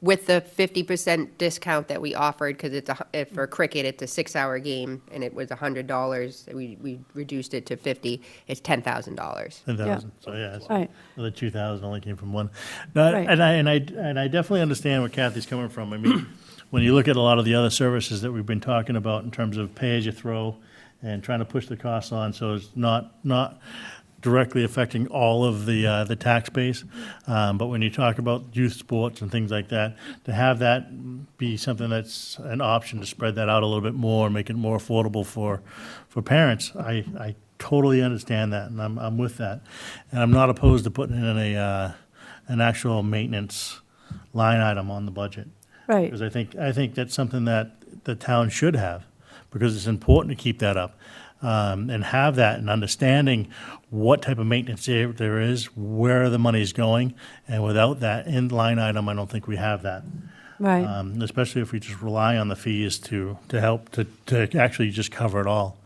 with the 50% discount that we offered, because for cricket, it's a 6-hour game, and it was $100. We reduced it to 50. It's $10,000. 10,000, so yeah, it's- Right. the 2,000 only came from one. No, Right. and I definitely understand where Kathy's coming from. I mean, when you look at a lot of the other services that we've been talking about in terms of pay-as-you-throw and trying to push the costs on, so it's not directly affecting all of the tax base. But when you talk about youth sports and things like that, to have that be something that's an option to spread that out a little bit more, make it more affordable for parents, I totally understand that, and I'm with that. And I'm not opposed to putting in an actual maintenance line item on the budget. Right, Because I think that's something that the town should have, because it's important to keep that up. And have that and understanding what type of maintenance there is, where the money's going, and without that in line item, I don't think we have that. right, Especially if we just rely on the fees to help, to actually just cover it all,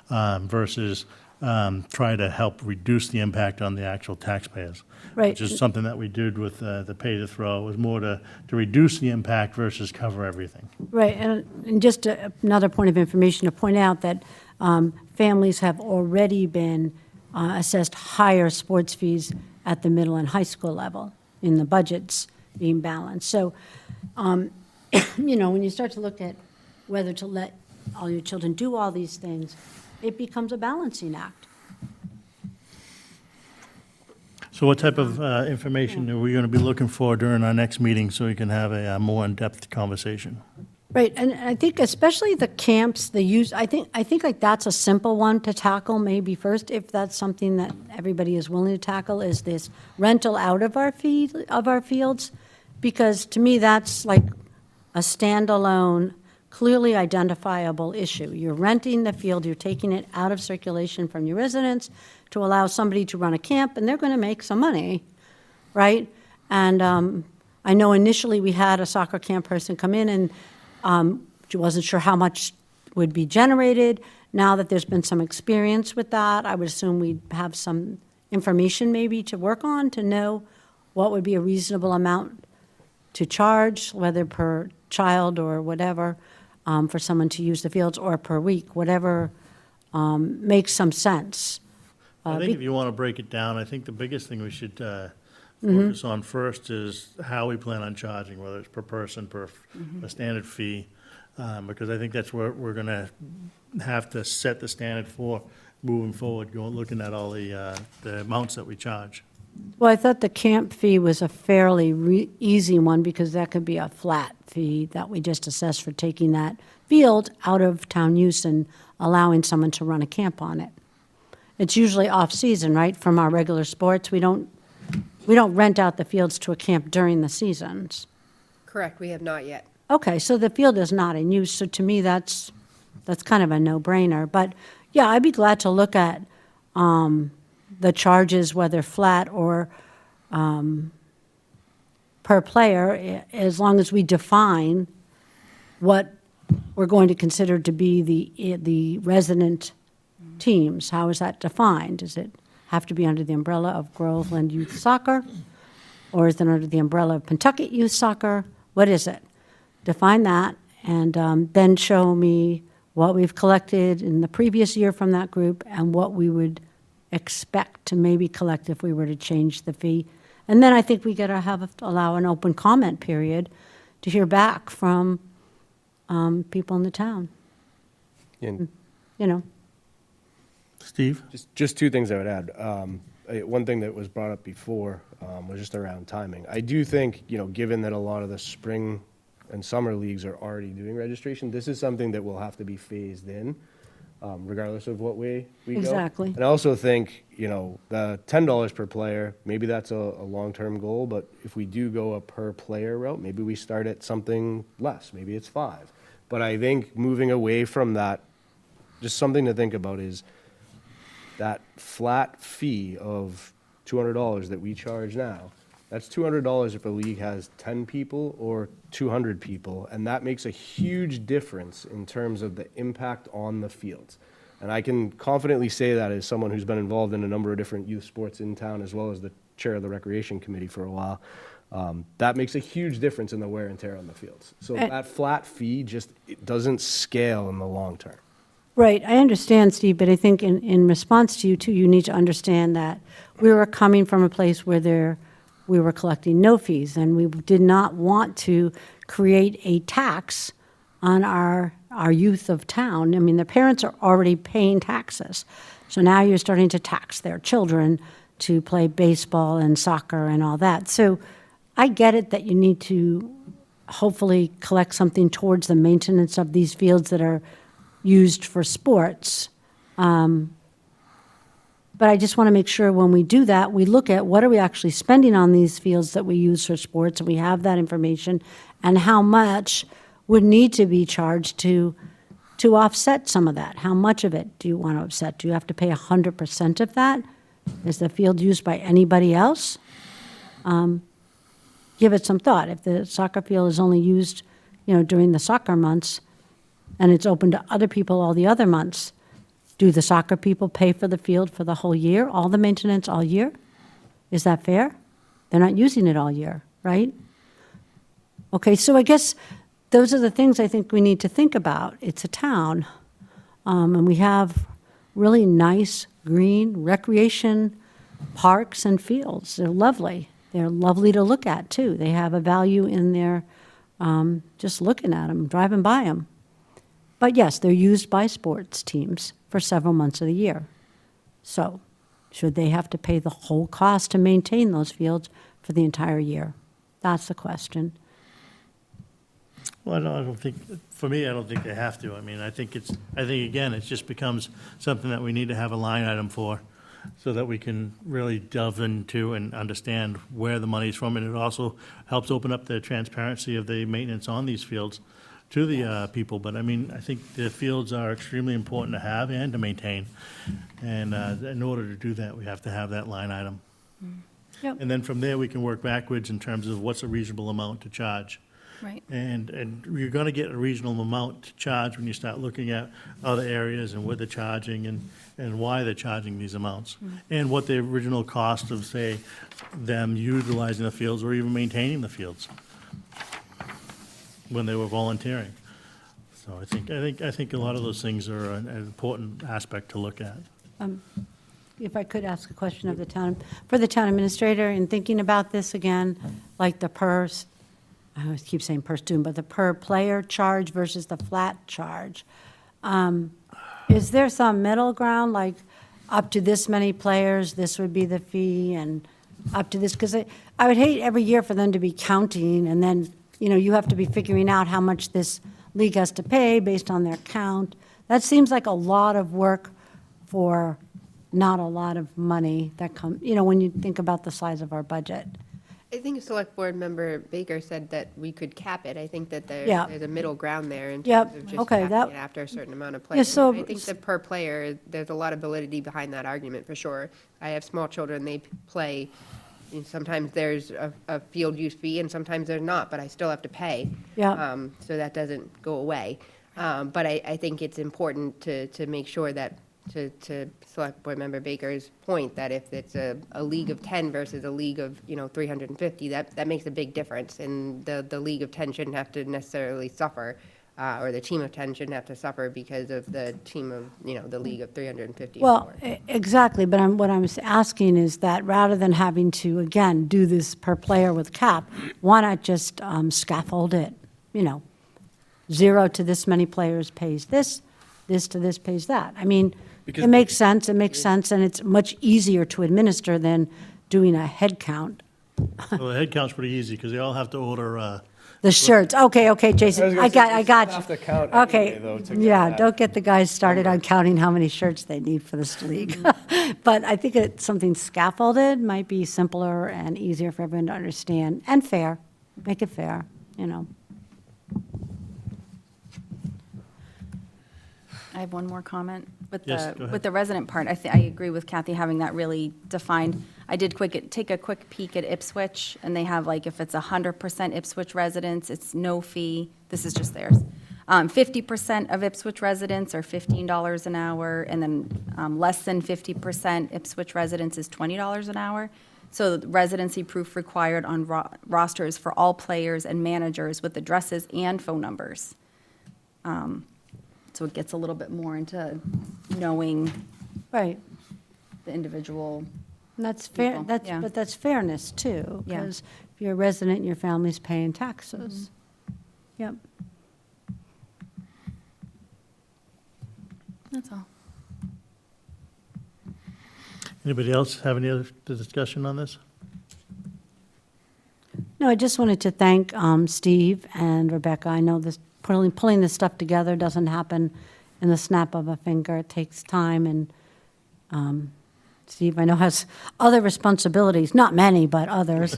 versus try to help reduce the impact on the actual taxpayers. Right. Which is something that we did with the pay-to-throw, was more to reduce the impact versus cover everything. right. And just another point of information to point out that families have already been assessed higher sports fees at the middle and high school level in the budgets being balanced. So, when you start to look at whether to let all your children do all these things, it becomes a balancing act. So what type of information are we going to be looking for during our next meeting so we can have a more in-depth conversation? Right, and I think especially the camps, the use, I think like that's a simple one to tackle maybe first, if that's something that everybody is willing to tackle, is this rental out of our fields. Because to me, that's like a standalone, clearly identifiable issue. You're renting the field, you're taking it out of circulation from your residents to allow somebody to run a camp, and they're going to make some money, right? And I know initially we had a soccer camp person come in, and she wasn't sure how much would be generated. Now that there's been some experience with that, I would assume we'd have some information maybe to work on to know what would be a reasonable amount to charge, whether per child or whatever, for someone to use the fields, or per week, whatever makes some sense. I think if you want to break it down, I think the biggest thing we should focus on first is how we plan on charging, whether it's per person, per a standard fee, because I think that's where we're going to have to set the standard for moving forward, looking at all the amounts that we charge. Well, I thought the camp fee was a fairly easy one, because that could be a flat fee that we just assess for taking that field out of town use and allowing someone to run a camp on it. It's usually off-season, right, from our regular sports. We don't rent out the fields to a camp during the seasons. Correct, we have not yet. Okay, so the field is not in use, so to me, that's kind of a no-brainer. But, yeah, I'd be glad to look at the charges, whether flat or per player, as long as we define what we're going to consider to be the resident teams. How is that defined? Does it have to be under the umbrella of Groveland Youth Soccer? Or is it under the umbrella of Pentucket Youth Soccer? What is it? Define that, and then show me what we've collected in the previous year from that group and what we would expect to maybe collect if we were to change the fee. And then I think we got to allow an open comment period to hear back from people in the town, And Steve? just two things I would add. One thing that was brought up before was just around timing. I do think, given that a lot of the spring and summer leagues are already doing registration, this is something that will have to be phased in, regardless of what way we go. Exactly. And I also think, the $10 per player, maybe that's a long-term goal, but if we do go a per player route, maybe we start at something less, maybe it's $5. But I think moving away from that, just something to think about is that flat fee of $200 that we charge now. That's $200 if a league has 10 people or 200 people, and that makes a huge difference in terms of the impact on the fields. And I can confidently say that as someone who's been involved in a number of different youth sports in town, as well as the chair of the recreation committee for a while. That makes a huge difference in the wear and tear on the fields. So that flat fee it doesn't scale in the long term. Right, I understand, Steve, but I think in response to you, too, you need to understand that we were coming from a place where we were collecting no fees, and we did not want to create a tax on our youth of town. I mean, the parents are already paying taxes, so now you're starting to tax their children to play baseball and soccer and all that. So I get it that you need to hopefully collect something towards the maintenance of these fields that are used for sports. But I just want to make sure when we do that, we look at what are we actually spending on these fields that we use for sports, and we have that information, and how much would need to be charged to offset some of that. How much of it do you want to offset? Do you have to pay 100% of that? Is the field used by anybody else? Give it some thought. If the soccer field is only used, during the soccer months, and it's open to other people all the other months, do the soccer people pay for the field for the whole year, all the maintenance all year? Is that fair? They're not using it all year, right? Okay, so I guess those are the things I think we need to think about. It's a town, and we have really nice green recreation parks and fields. They're lovely. They're lovely to look at, too. They have a value in their, just looking at them, driving by them. But yes, they're used by sports teams for several months of the year. So, should they have to pay the whole cost to maintain those fields for the entire year? That's the question. Well, I don't think, for me, I don't think they have to. I mean, I think again, it just becomes something that we need to have a line item for, so that we can really delve into and understand where the money's from. And it also helps open up the transparency of the maintenance on these fields to the people. But I mean, I think the fields are extremely important to have and to maintain. And in order to do that, we have to have that line item. Yep. And then from there, we can work backwards in terms of what's a reasonable amount to charge. Right. And you're gonna get a reasonable amount to charge when you start looking at other areas and what they're charging and why they're charging these amounts. And what the original cost of, say, them utilizing the fields or even maintaining the fields when they were volunteering. So I think a lot of those things are an important aspect to look at. If I could ask a question of the town, for the town administrator, in thinking about this again, like the I always keep saying per student, but the per player charge versus the flat charge. Is there some middle ground, like up to this many players, this would be the fee, and up to this? Because I would hate every year for them to be counting, and then, you have to be figuring out how much this league has to pay based on their count. That seems like a lot of work for not a lot of money that when you think about the size of our budget. I think Select Board Member Baker said that we could cap it. I think that Yeah. there's a middle ground there in Yep, terms of just okay, capping that- it after a certain amount of Yeah, players. so- I think that per player, there's a lot of validity behind that argument, for sure. I have small children, they play, sometimes there's a field use fee and sometimes there's not, but I still have to pay. Yeah. So that doesn't go away. But I think it's important to make sure that, to Select Board Member Baker's point, that if it's a league of 10 versus a league of, 350, that makes a big difference. And the league of 10 shouldn't have to necessarily suffer, or the team of 10 shouldn't have to suffer because of the team of, the league of 350. Well, exactly, but what I'm asking is that rather than having to, again, do this per player with cap, why not just scaffold it? 0 to this many players pays this to this pays that. I mean, Because- it makes sense, and it's much easier to administer than doing a head count. Well, the head count's pretty easy, because they all have to order, The shirts, okay, Jason, I got Have you. to count Okay, anyway, though, to get yeah, that. don't get the guys started on counting how many shirts they need for this league. But I think it's something scaffolded might be simpler and easier for everyone to understand, and fair, make it fair, I have one more comment. Yes, go ahead. With the resident part, I agree with Kathy having that really defined. I did take a quick peek at Ipswich, and they have, like, if it's 100% Ipswich residents, it's no fee. This is just theirs. 50% of Ipswich residents are $15 an hour, and then less than 50% Ipswich residents is $20 an hour. So the residency proof required on rosters for all players and managers with addresses and phone numbers. So it gets a little bit more into knowing Right, the individual. and that's fair, People, yeah. but that's fairness too, Yeah. because if you're a resident and your family's paying taxes. Yep. That's all. anybody else have any other discussion on this? No, I just wanted to thank Steve and Rebecca. I know this, pulling this stuff together doesn't happen in the snap of a finger. It takes time, and Steve, I know, has other responsibilities, not many, but others.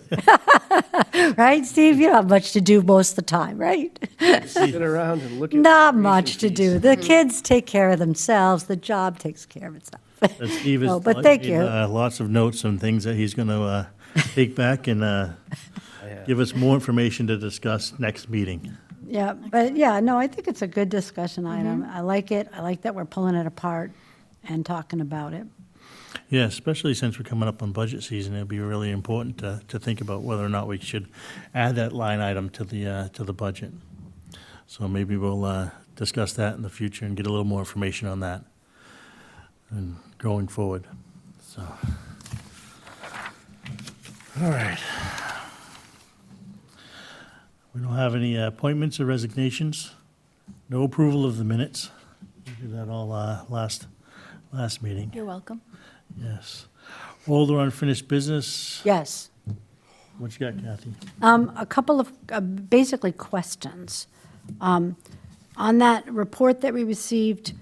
Right, Steve? You don't have much to do most of the time, right? Sit around and look at. Not recreation much to fees. do. The kids take care of themselves. The job takes care of itself. And Steve has No, but thank made, you. lots of notes and things that he's going to take back and give us more information to discuss next meeting. Yeah, but yeah, no, I think it's a good discussion item. I like it. I like that we're pulling it apart and talking about it. Yeah, especially since we're coming up on budget season, it'd be really important to think about whether or not we should add that line item to the budget. So maybe we'll discuss that in the future and get a little more information on that and going forward. So, All right. We don't have any appointments or resignations. No approval of the minutes. We did that all last meeting. You're welcome. Yes. Older unfinished business. Yes. What you got, Kathy? A couple of basically questions. On that report that we received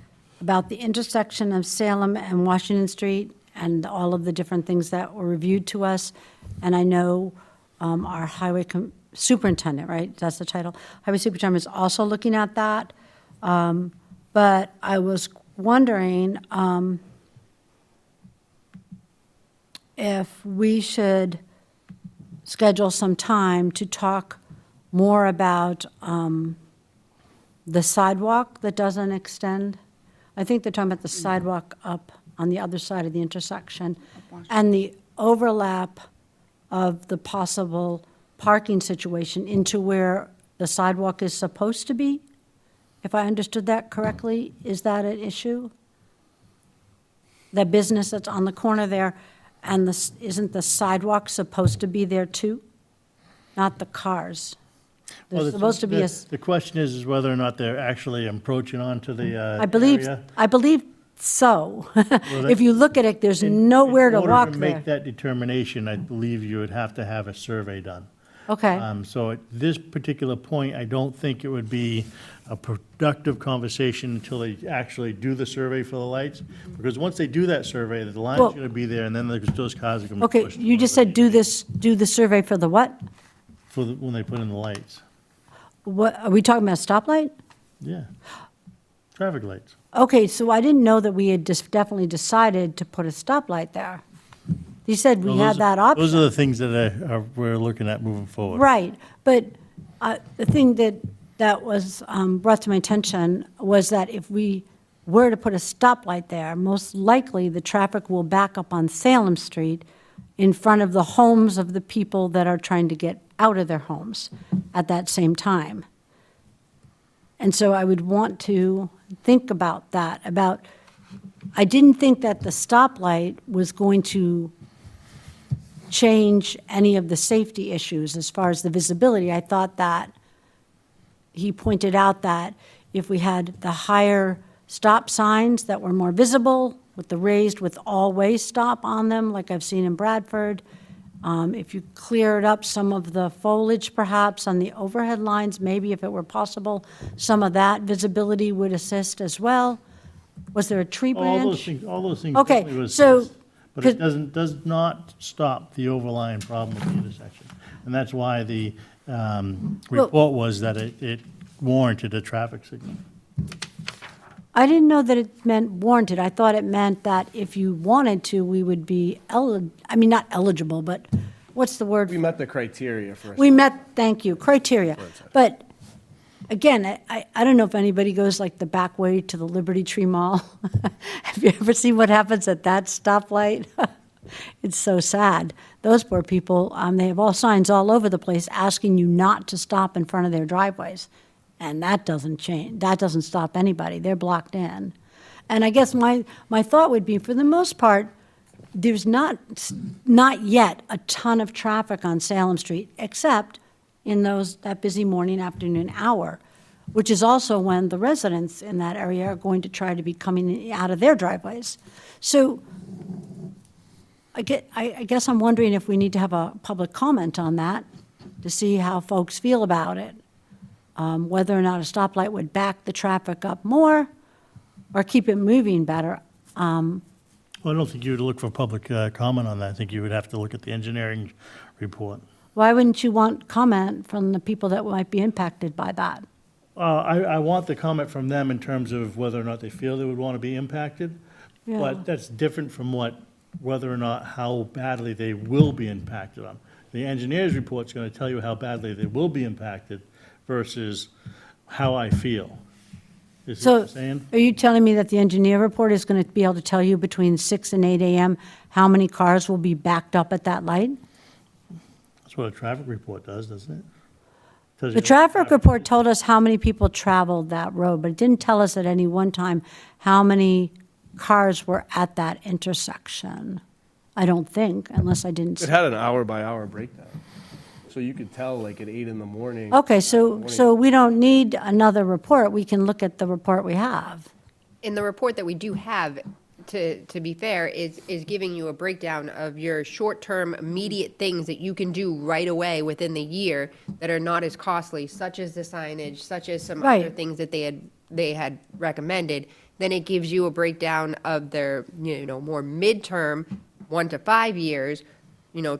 about the intersection of Salem and Washington Street and all of the different things that were reviewed to us, and I know our highway superintendent, right? That's the title. Highway superintendent is also looking at that. But I was wondering if we should schedule some time to talk more about the sidewalk that doesn't extend. I think they're talking about the sidewalk up on the other side of the intersection and the overlap of the possible parking situation into where the sidewalk is supposed to be. If I understood that correctly, is that an issue? The business that's on the corner there, and isn't the sidewalk supposed to be there too? Not the cars. Well, There's supposed to be a, The question is whether or not they're actually approaching onto the I believe so. If you look at it, there's nowhere to walk In order to there. make that determination, I believe you would have to have a survey done. Okay, So at this particular point, I don't think it would be a productive conversation until they actually do the survey for the lights. Because once they do that survey, the line's Well- going to be there, and then those cars are going to be okay, pushed. you just said do the survey for the what? When they put in the lights. What, are we talking about a stoplight? Yeah. Traffic lights. Okay, so I didn't know that we had just definitely decided to put a stoplight there. You said we Well, had those- that option. Those are the things that we're looking at moving forward. Right, but the thing that was brought to my attention was that if we were to put a stoplight there, most likely the traffic will back up on Salem Street in front of the homes of the people that are trying to get out of their homes at that same time. And so I would want to think about that, I didn't think that the stoplight was going to change any of the safety issues as far as the visibility. I thought that he pointed out that if we had the higher stop signs that were more visible with the raised with all-way stop on them, like I've seen in Bradford, if you cleared up some of the foliage perhaps on the overhead lines, maybe if it were possible, some of that visibility would assist as well. Was there a tree branch? All those things Okay, definitely would so- assist. But it does not stop the overlying problem with the intersection. And that's why the report was that it warranted a traffic signal. I didn't know that it meant warranted. I thought it meant that if you wanted to, we would be, not eligible, but what's the word? We met the criteria for us. We met, thank you, criteria. But again, I don't know if anybody goes like the back way to the Liberty Tree Mall. Have you ever seen what happens at that stoplight? It's so sad. Those poor people, they have all signs all over the place asking you not to stop in front of their driveways. And that doesn't change, that doesn't stop anybody. They're blocked in. And I guess my thought would be, for the most part, there's not yet a ton of traffic on Salem Street, except in that busy morning, afternoon hour, which is also when the residents in that area are going to try to be coming out of their driveways. So I guess I'm wondering if we need to have a public comment on that to see how folks feel about it. Whether or not a stoplight would back the traffic up more or keep it moving better. Well, I don't think you would look for public comment on that. I think you would have to look at the engineering report. Why wouldn't you want comment from the people that might be impacted by that? I want the comment from them in terms of whether or not they feel they would want to be impacted. Yeah. But that's different from whether or not how badly they will be impacted on. The engineer's report's going to tell you how badly they will be impacted versus how I feel. Is that what So you're saying? are you telling me that the engineer report is going to be able to tell you between 6 and 8 a.m. how many cars will be backed up at that light? That's what a traffic report does, doesn't it? Tells you The what traffic report told us how many people traveled that road, but it didn't tell us at any one time how many cars were at that intersection. I don't think, unless I didn't. It had an hour-by-hour breakdown. So you could tell, like, at 8 in the morning. Okay, so we don't need another report. We can look at the report we have. In the report that we do have, to be fair, is giving you a breakdown of your short-term immediate things that you can do right away within the year that are not as costly, such as the signage, such as some other Right. things that they had recommended. Then it gives you a breakdown of their, more midterm, 1 to 5 years,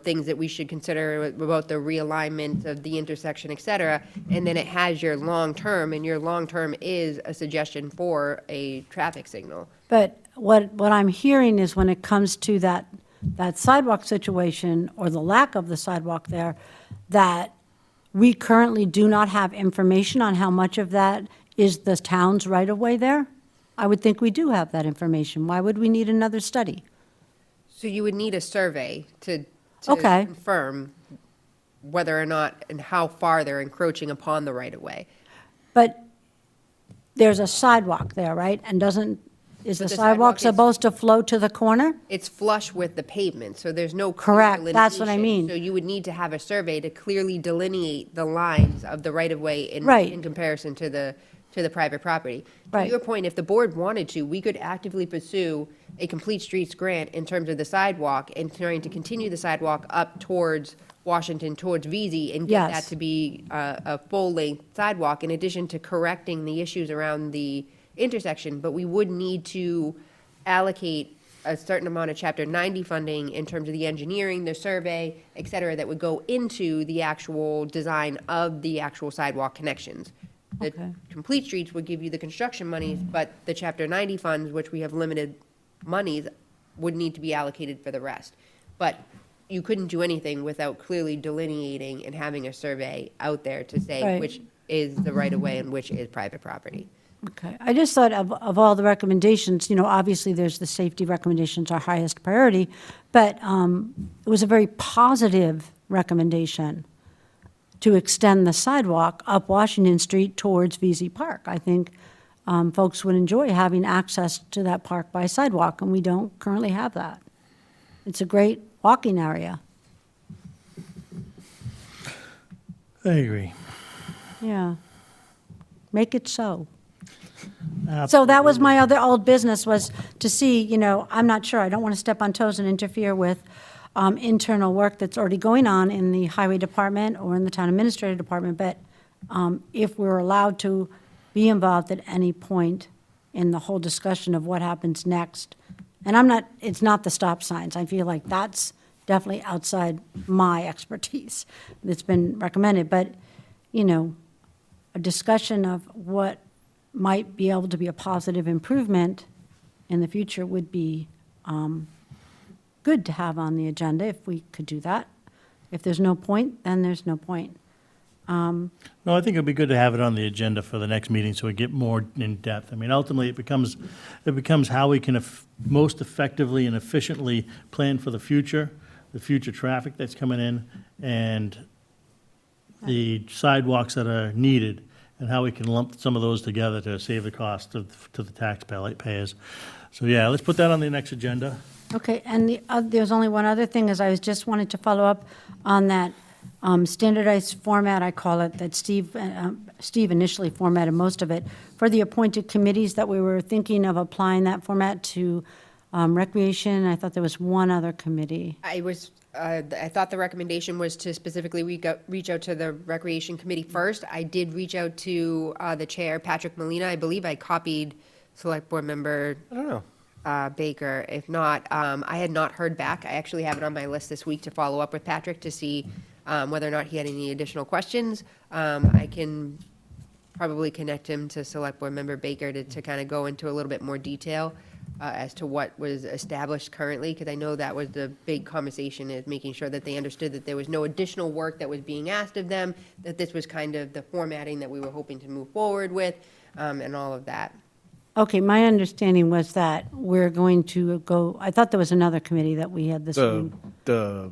things that we should consider about the realignment of the intersection, et cetera. And then it has your long-term, and your long-term is a suggestion for a traffic signal. But what I'm hearing is when it comes to that sidewalk situation, or the lack of the sidewalk there, that we currently do not have information on how much of that is the town's right-of-way there? I would think we do have that information. Why would we need another study? So you would need a survey to Okay. confirm whether or not and how far they're encroaching upon the right-of-way. But there's a sidewalk there, right? And is But the the sidewalk sidewalk is- supposed to flow to the corner? It's flush with the pavement, so there's no clear Correct, that's what I delineation. mean. So you would need to have a survey to clearly delineate the lines of the right-of-way in Right. comparison to the private property. To Right. your point, if the board wanted to, we could actively pursue a complete streets grant in terms of the sidewalk and trying to continue the sidewalk up towards Washington, towards VZ, and get that Yes. to be a full-length sidewalk, in addition to correcting the issues around the intersection. But we would need to allocate a certain amount of Chapter 90 funding in terms of the engineering, the survey, et cetera, that would go into the actual design of the actual sidewalk connections. The Okay. complete streets would give you the construction monies, but the Chapter 90 funds, which we have limited monies, would need to be allocated for the rest. But you couldn't do anything without clearly delineating and having a survey out there to say Right. which is the right-of-way and which is private property. Okay, I just thought of all the recommendations, obviously there's the safety recommendations, our highest priority, but it was a very positive recommendation to extend the sidewalk up Washington Street towards VZ Park. I think folks would enjoy having access to that park by sidewalk, and we don't currently have that. It's a great walking area. I agree. Yeah. Make it so. So that was my other old business, was to see, I'm not sure, I don't want to step on toes and interfere with internal work that's already going on in the highway department or in the town administrator department, but if we're allowed to be involved at any point in the whole discussion of what happens next, and it's not the stop signs, I feel like that's definitely outside my expertise that's been recommended, but, a discussion of what might be able to be a positive improvement in the future would be good to have on the agenda if we could do that. If there's no point, then there's no point. No, I think it'd be good to have it on the agenda for the next meeting so we get more in depth. I mean, ultimately, it becomes how we can most effectively and efficiently plan for the future traffic that's coming in, and the sidewalks that are needed, and how we can lump some of those together to save the cost to the taxpayers. So, yeah, let's put that on the next agenda. Okay, and there's only one other thing, is I was just wanted to follow up on that standardized format, I call it, that Steve initially formatted most of it, for the appointed committees, that we were thinking of applying that format to recreation. I thought there was one other committee. I thought the recommendation was to specifically reach out to the Recreation Committee first. I did reach out to the chair, Patrick Molina. I believe I copied Select Board Member I don't know. Baker. If not, I had not heard back. I actually have it on my list this week to follow up with Patrick to see whether or not he had any additional questions. I can probably connect him to Select Board Member Baker to kind of go into a little bit more detail as to what was established currently, because I know that was the big conversation, is making sure that they understood that there was no additional work that was being asked of them, that this was kind of the formatting that we were hoping to move forward with, and all of that. Okay, my understanding was that we're going to go, I thought there was another committee that we had this The, week. the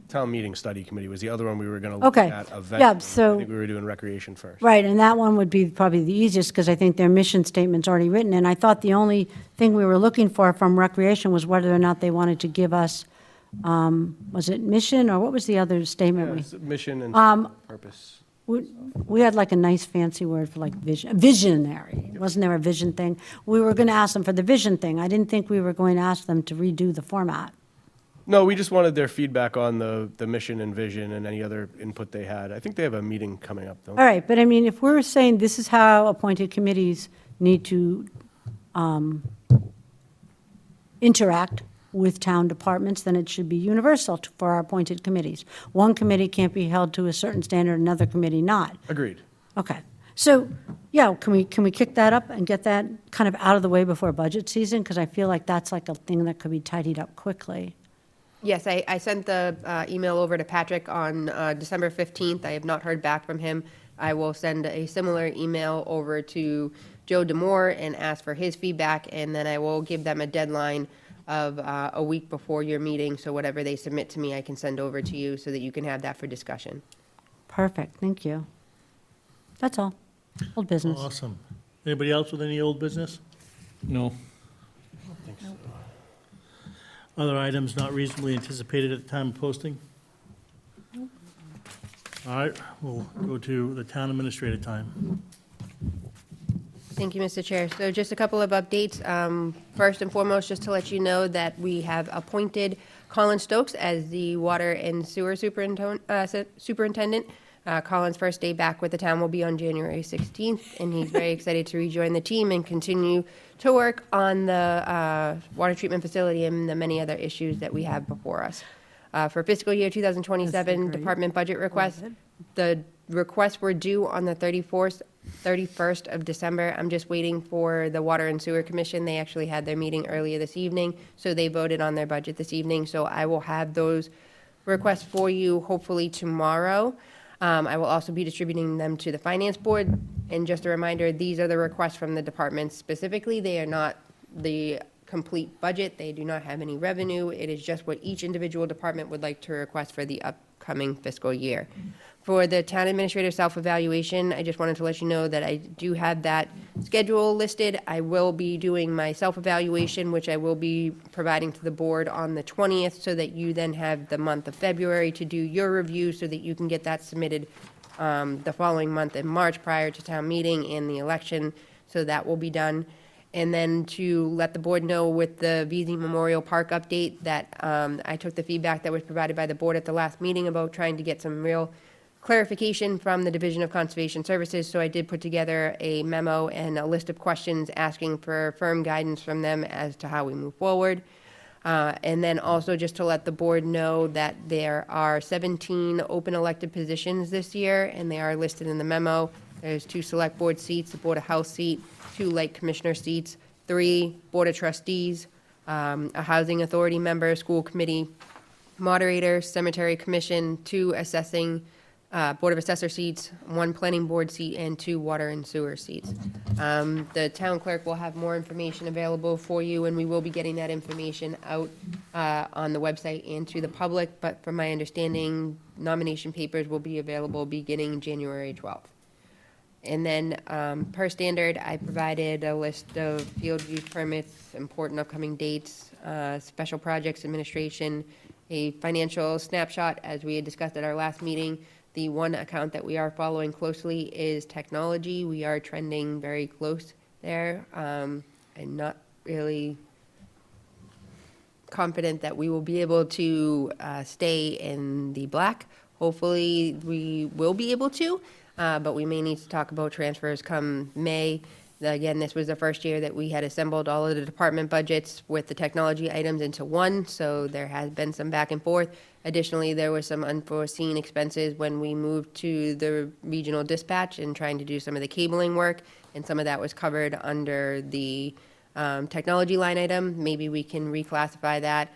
Town Meeting Study Committee was the other one we were going to look Okay. at Yeah, eventually. so- I think we were doing recreation first. Right, and that one would be probably the easiest, because I think their mission statement's already written, and I thought the only thing we were looking for from Recreation was whether or not they wanted to give us, was it mission, or what was the other statement? Yeah, we it's mission and purpose. We had like a nice fancy word for like visionary. Wasn't there a vision thing? We were going to ask them for the vision thing. I didn't think we were going to ask them to redo the format. No, we just wanted their feedback on the mission and vision and any other input they had. I think they have a meeting coming up, don't All right, but I mean, if we're saying this is how appointed committees need to interact with town departments, then it should be universal for our appointed committees. One committee can't be held to a certain standard, another committee not. Agreed. Okay, so, yeah, can we kick that up and get that kind of out of the way before budget season? Because I feel like that's like a thing that could be tidied up quickly. Yes, I sent the email over to Patrick on December 15th. I have not heard back from him. I will send a similar email over to Joe Demore and ask for his feedback, and then I will give them a deadline of a week before your meeting, so whatever they submit to me, I can send over to you so that you can have that for discussion. Perfect, thank you. That's all. Old business. Awesome. Anybody else with any old business? No. Other items not reasonably anticipated at the time of posting? All right, we'll go to the town administrator time. Thank you, Mr. Chair. So just a couple of updates. First and foremost, just to let you know that we have appointed Colin Stokes as the Water and Sewer Superintendent. Colin's first day back with the town will be on January 16th, and he's very excited to rejoin the team and continue to work on the water treatment facility and the many other issues that we have before us. For fiscal year 2027 great. department budget requests, the requests were due on the 31st of December. I'm just waiting for the Water and Sewer Commission. They actually had their meeting earlier this evening, so they voted on their budget this evening. So I will have those requests for you hopefully tomorrow. I will also be distributing them to the Finance Board. And just a reminder, these are the requests from the departments specifically. They are not the complete budget. They do not have any revenue. It is just what each individual department would like to request for the upcoming fiscal year. For the town administrator self-evaluation, I just wanted to let you know that I do have that schedule listed. I will be doing my self-evaluation, which I will be providing to the board on the 20th, so that you then have the month of February to do your review, so that you can get that submitted the following month in March prior to town meeting and the election. So that will be done. And then to let the board know with the VZ Memorial Park update that I took the feedback that was provided by the board at the last meeting about trying to get some real clarification from the Division of Conservation Services. So I did put together a memo and a list of questions asking for firm guidance from them as to how we move forward. And then also just to let the board know that there are 17 open elected positions this year, and they are listed in the memo. There's 2 select board seats, a Board of Health seat, 2 Lake Commissioner seats, 3 Board of Trustees, a Housing Authority member, School Committee moderator, Cemetery Commission, 2 assessing, Board of Assessor seats, 1 Planning Board seat, and 2 Water and Sewer seats. The town clerk will have more information available for you, and we will be getting that information out on the website and to the public. But from my understanding, nomination papers will be available beginning January 12th. And then, per standard, I provided a list of field use permits, important upcoming dates, special projects administration, a financial snapshot, as we had discussed at our last meeting. The one account that we are following closely is technology. We are trending very close there. I'm not really confident that we will be able to stay in the black. Hopefully, we will be able to, but we may need to talk about transfers come May. Again, this was the first year that we had assembled all of the department budgets with the technology items into one, so there has been some back and forth. Additionally, there was some unforeseen expenses when we moved to the regional dispatch and trying to do some of the cabling work, and some of that was covered under the technology line item. Maybe we can reclassify that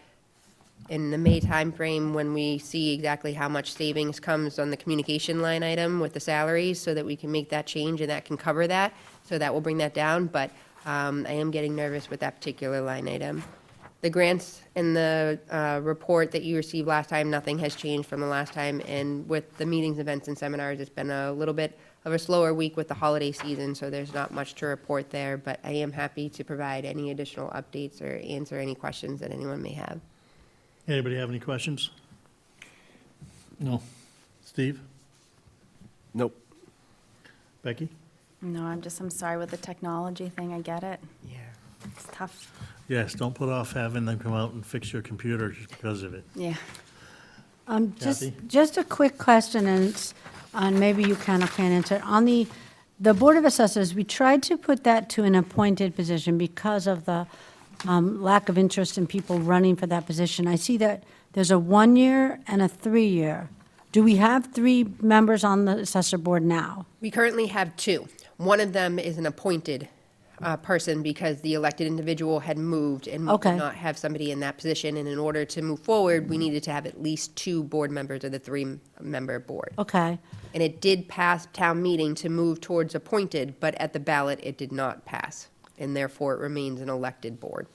in the May timeframe when we see exactly how much savings comes on the communication line item with the salaries, so that we can make that change and that can cover that. So that will bring that down, but I am getting nervous with that particular line item. the grants and the report that you received last time, nothing has changed from the last time. And with the meetings, events, and seminars, it's been a little bit of a slower week with the holiday season, so there's not much to report there. But I am happy to provide any additional updates or answer any questions that anyone may have. Anybody have any questions? No. Steve? Nope. Becky? No, I'm sorry with the technology thing, I get it. Yeah. It's tough. Yes, don't put off having them come out and fix your computer just because of it. Yeah. Kathy? Just a quick question, and it's, maybe you can or can't answer. it. On the Board of Assessors, we tried to put that to an appointed position because of the lack of interest in people running for that position. I see that there's a 1-year and a 3-year. Do we have 3 members on the Assessor Board now? We currently have 2. One of them is an appointed person because the elected individual had moved and we Okay. did not have somebody in that position. And in order to move forward, we needed to have at least 2 board members of the 3-member board. Okay, And it did pass town meeting to move towards appointed, but at the ballot, it did not pass. And therefore, it remains an elected board.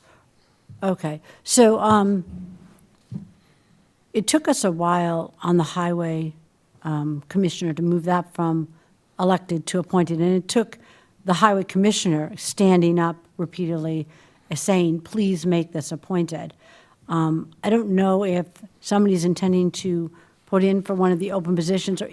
okay. So it took us a while on the Highway Commissioner to move that from elected to appointed, and it took the Highway Commissioner standing up repeatedly saying, please make this appointed. I don't know if somebody's intending to put in for one of the open positions, or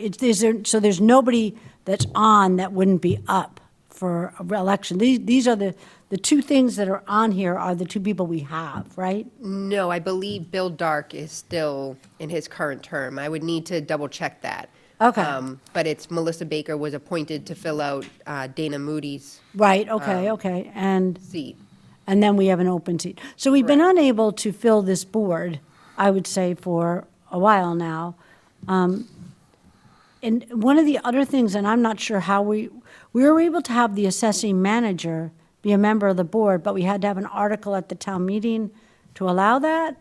so there's nobody that's on that wouldn't be up for election. These are the 2 things that are on here are the 2 people we have, right? No, I believe Bill Dark is still in his current term. I would need to double check that. Okay. But it's Melissa Baker was appointed to fill out Dana Moody's Right, okay, and seat. then we have an open seat. So we've been unable to fill this board, I would say, for a while now. And one of the other things, and I'm not sure how we were able to have the assessing manager be a member of the board, but we had to have an article at the town meeting to allow that.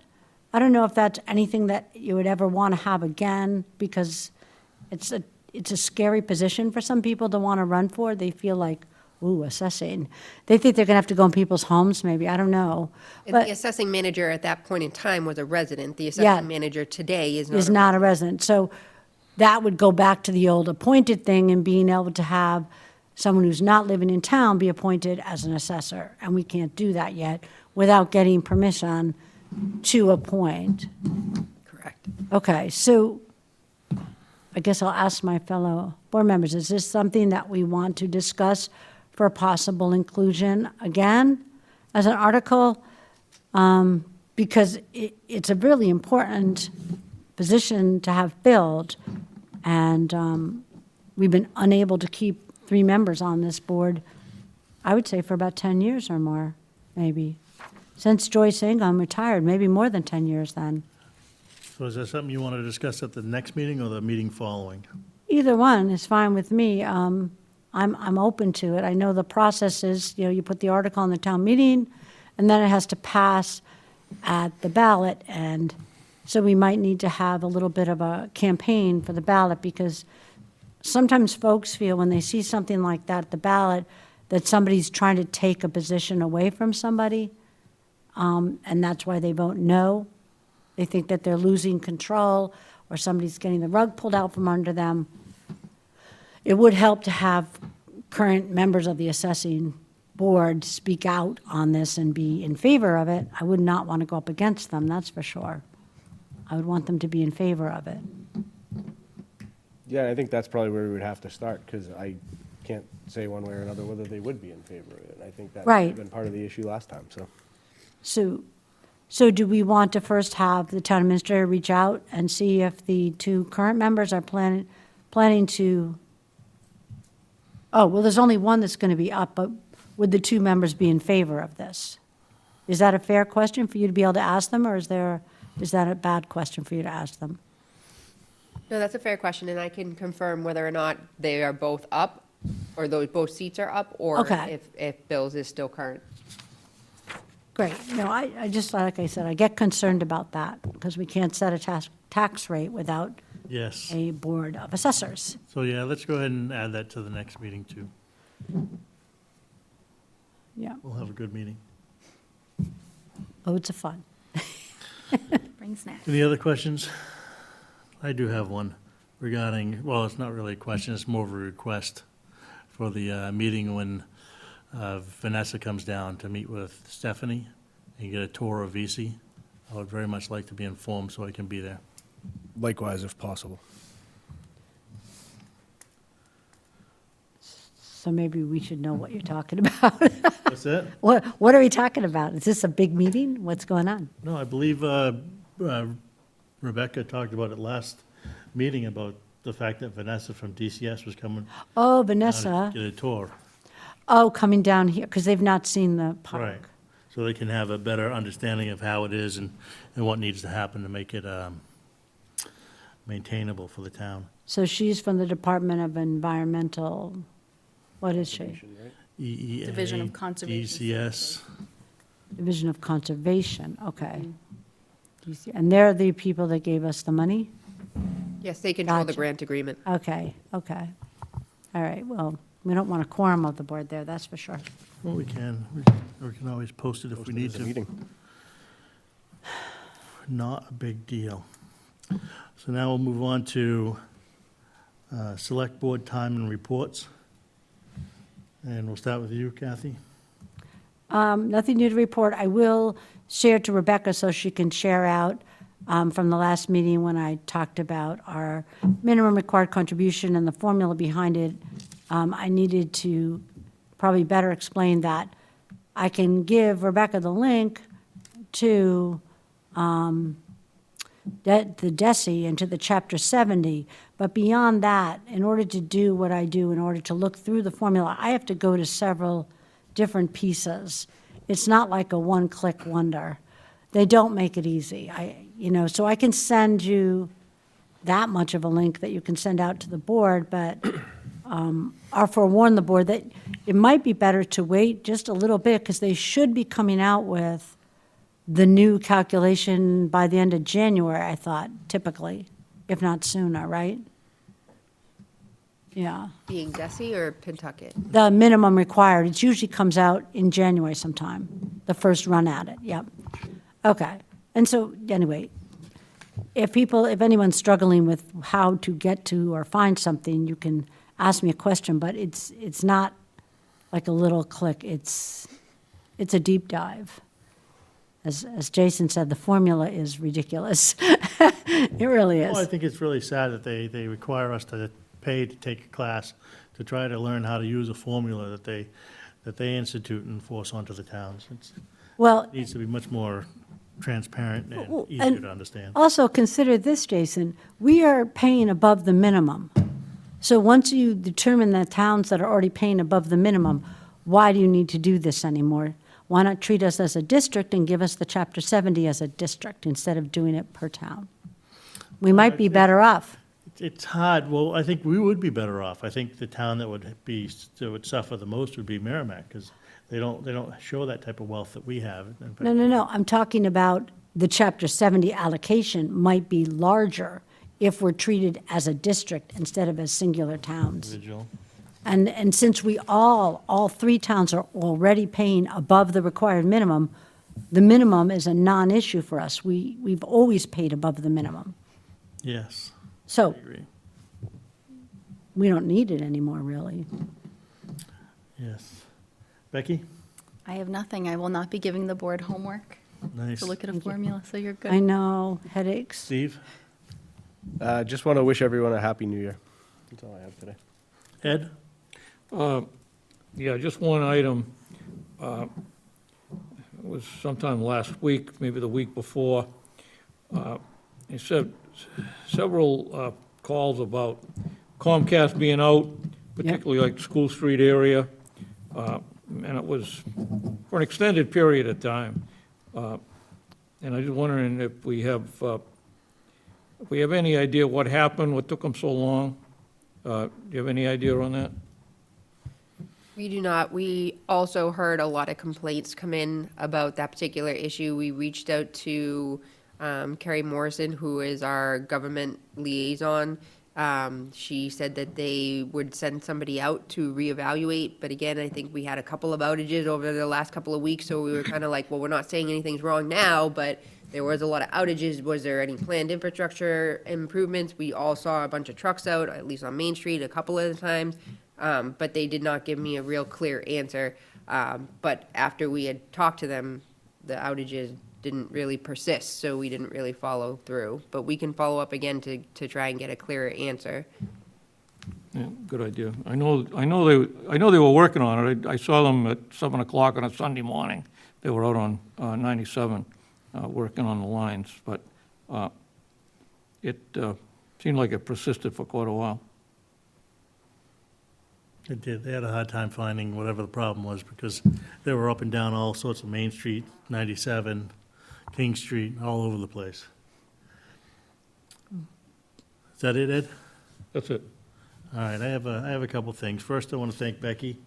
I don't know if that's anything that you would ever want to have again, because it's a scary position for some people to want to run for. They feel like, ooh, assessing. They think they're going to have to go in people's homes, maybe, I don't know. And But the assessing manager at that point in time was a resident. The Yeah. assessing manager today is not. is not a resident. So that would go back to the old appointed thing and being able to have someone who's not living in town be appointed as an assessor. And we can't do that yet without getting permission to appoint. Correct. Okay, so I guess I'll ask my fellow board members, is this something that we want to discuss for possible inclusion again as an article? Because it's a really important position to have filled, and we've been unable to keep 3 members on this board, I would say for about 10 years or more, maybe. Since Joyce Ingham retired, maybe more than 10 years then. So is that something you want to discuss at the next meeting or the meeting following? Either one is fine with me. I'm open to it. I know the process is, you put the article on the town meeting, and then it has to pass at the ballot, and so we might need to have a little bit of a campaign for the ballot, because sometimes folks feel when they see something like that at the ballot, that somebody's trying to take a position away from somebody, and that's why they vote no. They think that they're losing control, or somebody's getting the rug pulled out from under them. It would help to have current members of the assessing board speak out on this and be in favor of it. I would not want to go up against them, that's for sure. I would want them to be in favor of it. Yeah, I think that's probably where we would have to start, because I can't say one way or another whether they would be in favor of it. I think that might Right. have been part of the issue last time, so. So do we want to first have the town administrator reach out and see if the 2 current members are planning to, oh, well, there's only one that's going to be up, but would the 2 members be in favor of this? Is that a fair question for you to be able to ask them, or is that a bad question for you to ask them? No, that's a fair question, and I can confirm whether or not they are both up, or both seats are up, or Okay. if Bill's is still current. Great. No, I just, like I said, I get concerned about that, because we can't set a tax rate without Yes. a board of assessors. So, yeah, let's go ahead and add that to the next meeting, too. Yeah. We'll have a good meeting. Loads of fun. Bring snacks. Any other questions? I do have one regarding, well, it's not really a question, it's more of a request for the meeting when Vanessa comes down to meet with Stephanie and get a tour of VC. I would very much like to be informed so I can be there. Likewise, if possible. So maybe we should know what you're talking about. That's it? What are we talking about? Is this a big meeting? What's going on? No, I believe Rebecca talked about it last meeting about the fact that Vanessa from DCS was coming Oh, down to Vanessa. get a tour. Oh, coming down here, because they've not seen the Right. park. So they can have a better understanding of how it is and what needs to happen to make it maintainable for the town. So she's from the Department of Environmental, what is she? EEA, Division of Conservation DCS. Division of Conservation, okay. And they're the people that gave us the money? Yes, they control the Gotcha. grant agreement. Okay, okay. All right, well, we don't want a quorum of the board there, that's for sure. Well, we can always post it if we need There's a to. meeting. Not a big deal. So now we'll move on to select board time and reports. And we'll start with you, Kathy. Nothing new to report. I will share to Rebecca so she can share out from the last meeting when I talked about our minimum required contribution and the formula behind it. I needed to probably better explain that. I can give Rebecca the link to the DESI and to the Chapter 70, but beyond that, in order to do what I do, in order to look through the formula, I have to go to several different pieces. It's not like a one-click wonder. They don't make it easy. So I can send you that much of a link that you can send out to the board, but I'll forewarn the board that it might be better to wait just a little bit, because they should be coming out with the new calculation by the end of January, I thought, typically, if not sooner, right? Yeah. Being Desi or Pentucket? The minimum required, it usually comes out in January sometime, the first run at it, yep. Okay, and so, anyway, if anyone's struggling with how to get to or find something, you can ask me a question, but it's not like a little click, it's a deep dive. As Jason said, the formula is ridiculous. It really Well, I is. think it's really sad that they require us to pay to take a class to try to learn how to use a formula that they institute and force onto the towns. Well, It needs to be much more transparent Well, and easier and- to understand. also consider this, Jason, we are paying above the minimum. So once you determine the towns that are already paying above the minimum, why do you need to do this anymore? Why not treat us as a district and give us the Chapter 70 as a district instead of doing it per town? We might be better off. It's hard. Well, I think we would be better off. I think the town that would suffer the most would be Merrimack, because they don't show that type of wealth that we have. In fact, No. I'm talking about the Chapter 70 allocation might be larger if we're treated as a district instead of as singular towns. individual. And since we all three towns are already paying above the required minimum, the minimum is a non-issue for us. We've always paid above the minimum. Yes, I So agree. we don't need it anymore, really. Yes. Becky? I have nothing. I will not be giving the board homework Nice. to look at a formula, so you're I good. know, headaches. Steve? Just want to wish everyone a happy new year. That's all I have today. Ed? Yeah, just one item. It was sometime last week, maybe the week before. They said several calls about Comcast being out, particularly like School Street area. And it was for an extended period of time. And I'm just wondering if we have any idea what happened, what took them so long? Do you have any idea on that? We do not. We also heard a lot of complaints come in about that particular issue. We reached out to Carrie Morrison, who is our government liaison, She said that they would send somebody out to reevaluate, but again, I think we had a couple of outages over the last couple of weeks, so we were kind of like, well, we're not saying anything's wrong now, but there was a lot of outages. Was there any planned infrastructure improvements? We all saw a bunch of trucks out, at least on Main Street, a couple of times, but they did not give me a real clear answer. But after we had talked to them, the outages didn't really persist, so we didn't really follow through. But we can follow up again to try and get a clearer answer. Yeah, good idea. I know they were working on it. I saw them at 7 o'clock on a Sunday morning. They were out on 97, working on the lines, but it seemed like it persisted for quite a while. It did. They had a hard time finding whatever the problem was because they were up and down all sorts of Main Street, 97, King Street, all over the place. Is that it, Ed? That's it. All right, I have a couple things. First, I want to thank Becky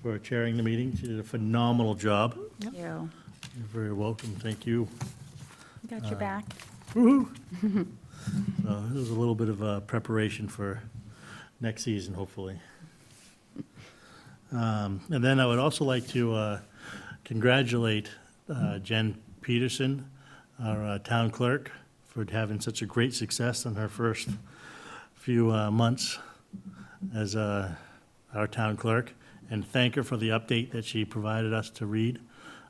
for chairing the meeting. She did a phenomenal job. Thank you. You're very welcome. Thank you. Got your back. Woo-hoo. So this was a little bit of preparation for next season, hopefully. And then I would also like to congratulate Jen Peterson, our town clerk, for having such a great success in her first few months as our town clerk, and thank her for the update that she provided us to read.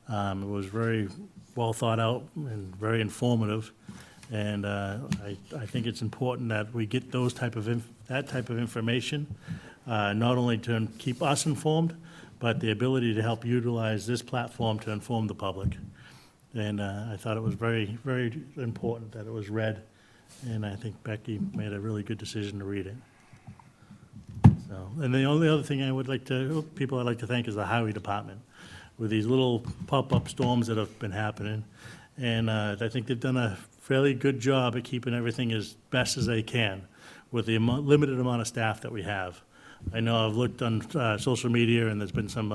It was very well thought out and very informative, and I think it's important that we get those that type of information, not only to keep us informed, but the ability to help utilize this platform to inform the public. And I thought it was very, very important that it was read, and I think Becky made a really good decision to read it. So, and the only other thing people I'd like to thank is the highway department, with these little pop-up storms that have been happening. And I think they've done a fairly good job at keeping everything as best as they can with the limited amount of staff that we have. I know I've looked on social media, and there's been some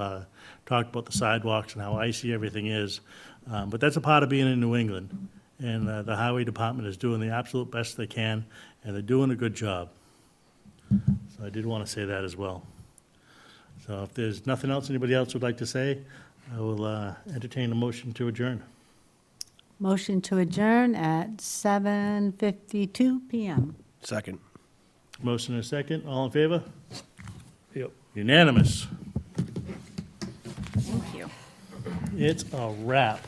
talk about the sidewalks and how icy everything is. But that's a part of being in New England. And the highway department is doing the absolute best they can, and they're doing a good job. So I did want to say that as well. So if there's nothing else anybody else would like to say, I will entertain a motion to adjourn. Motion to adjourn at 7:52 PM. Second. Motion and a second. All in favor? Yep. Unanimous. Thank you. It's a wrap.